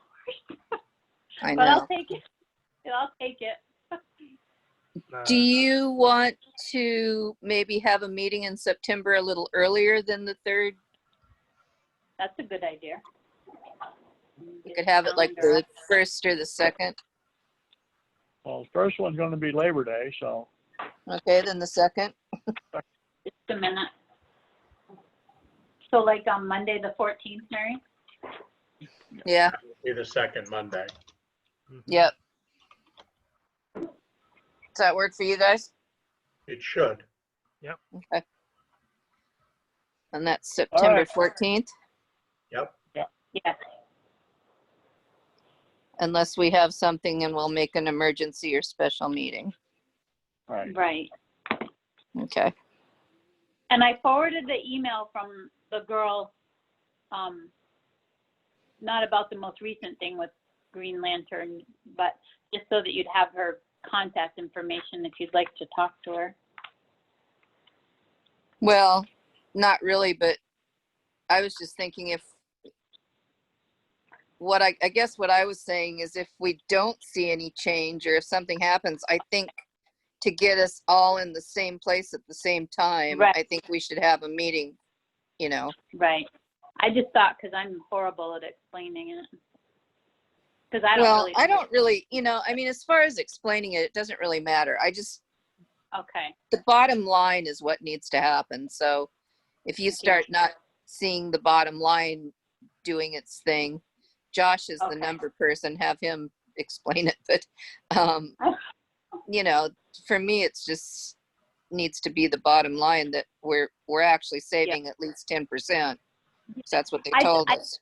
I
But I'll
know.
take it. I'll take it.
Do you want to maybe have a meeting in September a little earlier than the 3rd?
That's a good idea.
You could have it like the 1st or the 2nd.
Well, the first one's gonna be Labor Day, so.
Okay, then the 2nd.
Just a minute. So like on Monday the 14th, Mary?
Yeah.
Be the second Monday.
mhm.
Yep. Does that work for you guys?
It should.
Okay. And that's September
right.
14th,
Yep.
Yes.
unless we have something and we'll make an emergency or special meeting.
Right.
Right.
Okay.
And I forwarded the email from the girl, not about the most recent thing with Green Lantern, but just so that you'd have her contact information if you'd like to talk to her.
Well, not really, but I was just thinking if what I guess what I was saying is if we don't see any change or if something happens, I think to get us all in the same place at the same time,
Right.
I think we should have a meeting, you know.
Right. I just thought, because I'm horrible at explaining it. Because
I don't really, you know, I mean, as far as explaining it, it doesn't really matter.
Okay.
The bottom line is what needs to happen. So if you start not seeing the bottom line doing its thing, Josh is the
Okay.
number person, have him explain it. But, you know, for me, it's just needs to be the bottom line that we're actually saving at least 10%. So that's what they told us.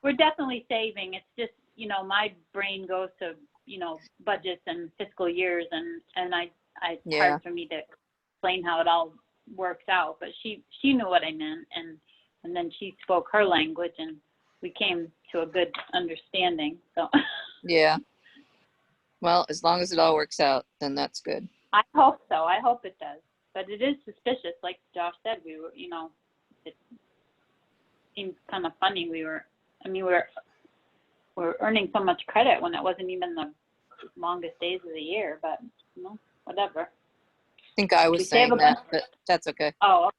We're definitely saving. It's just, you know, my brain goes to, you know, budgets and fiscal years, and it's hard for me to explain how it all works out. But she knew what I meant, and then she spoke her language, and we came to a good understanding. So
Yeah. Well, as long as it all works out, then that's good.
I hope so. I hope it does. But it is suspicious, like Josh said. We were, you know, it seems kind of funny. We're earning so much credit when it wasn't even the longest days of the year. But you know, whatever.
I think I was saying that, but that's okay.
Oh,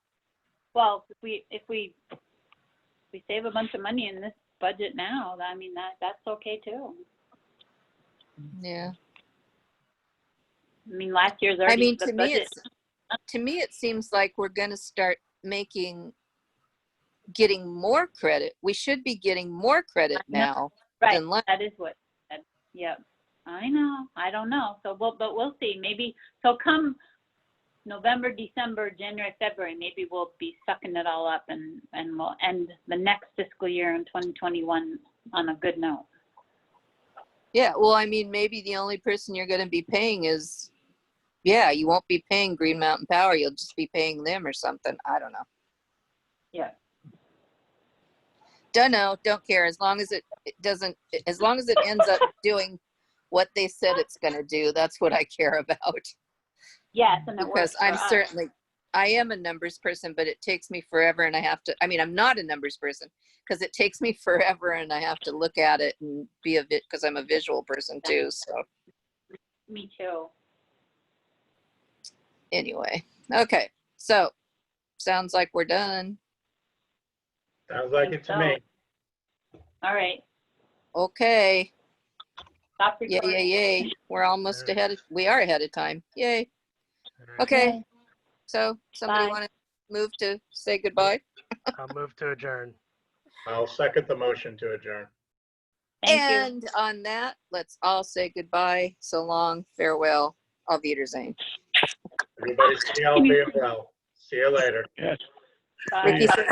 well, if we save a bunch of money in this budget now, I mean that's okay too.
Yeah.
I mean, last year's already.
I mean,
the
to
budget.
me, it seems like we're going to start getting more credit. We should be getting more credit now
Right.
than less.
That is what. Yep. I know. I don't know. So we'll see. Maybe so. Come November, December, January, February, maybe we'll be sucking it all up, and we'll end the next fiscal year in 2021 on a good note.
Yeah. Well, I mean, maybe the only person you're going to be paying is, you won't be paying Green Mountain Power. You'll just be paying them or something. I don't know.
Yeah.
Don't know. Don't care. As long as it ends up doing what they said it's going to do, that's what I care about.
Yes, and it
Because
works for us.
I am a numbers person, but it takes me forever, and I'm not a numbers person because it takes me forever, and I have to look at it and because I'm a visual person too. So
Me too.
anyway, okay. So sounds like we're done.
Sounds like it to me.
All right,
Okay.
stop
Yay,
recording.
yay, yay. We're almost
Alright.
we are ahead of time. Yay.
Alright.
Okay.
Yay.
So somebody
Bye.
want to move to say goodbye?
I'll move to adjourn.
I'll second the motion to adjourn.
Thank you.
And on that, let's all say goodbye. So long, farewell, auf Wiedersehen.
Everybody stay healthy and well. See you later.
Yes.
Bye.
Ricky says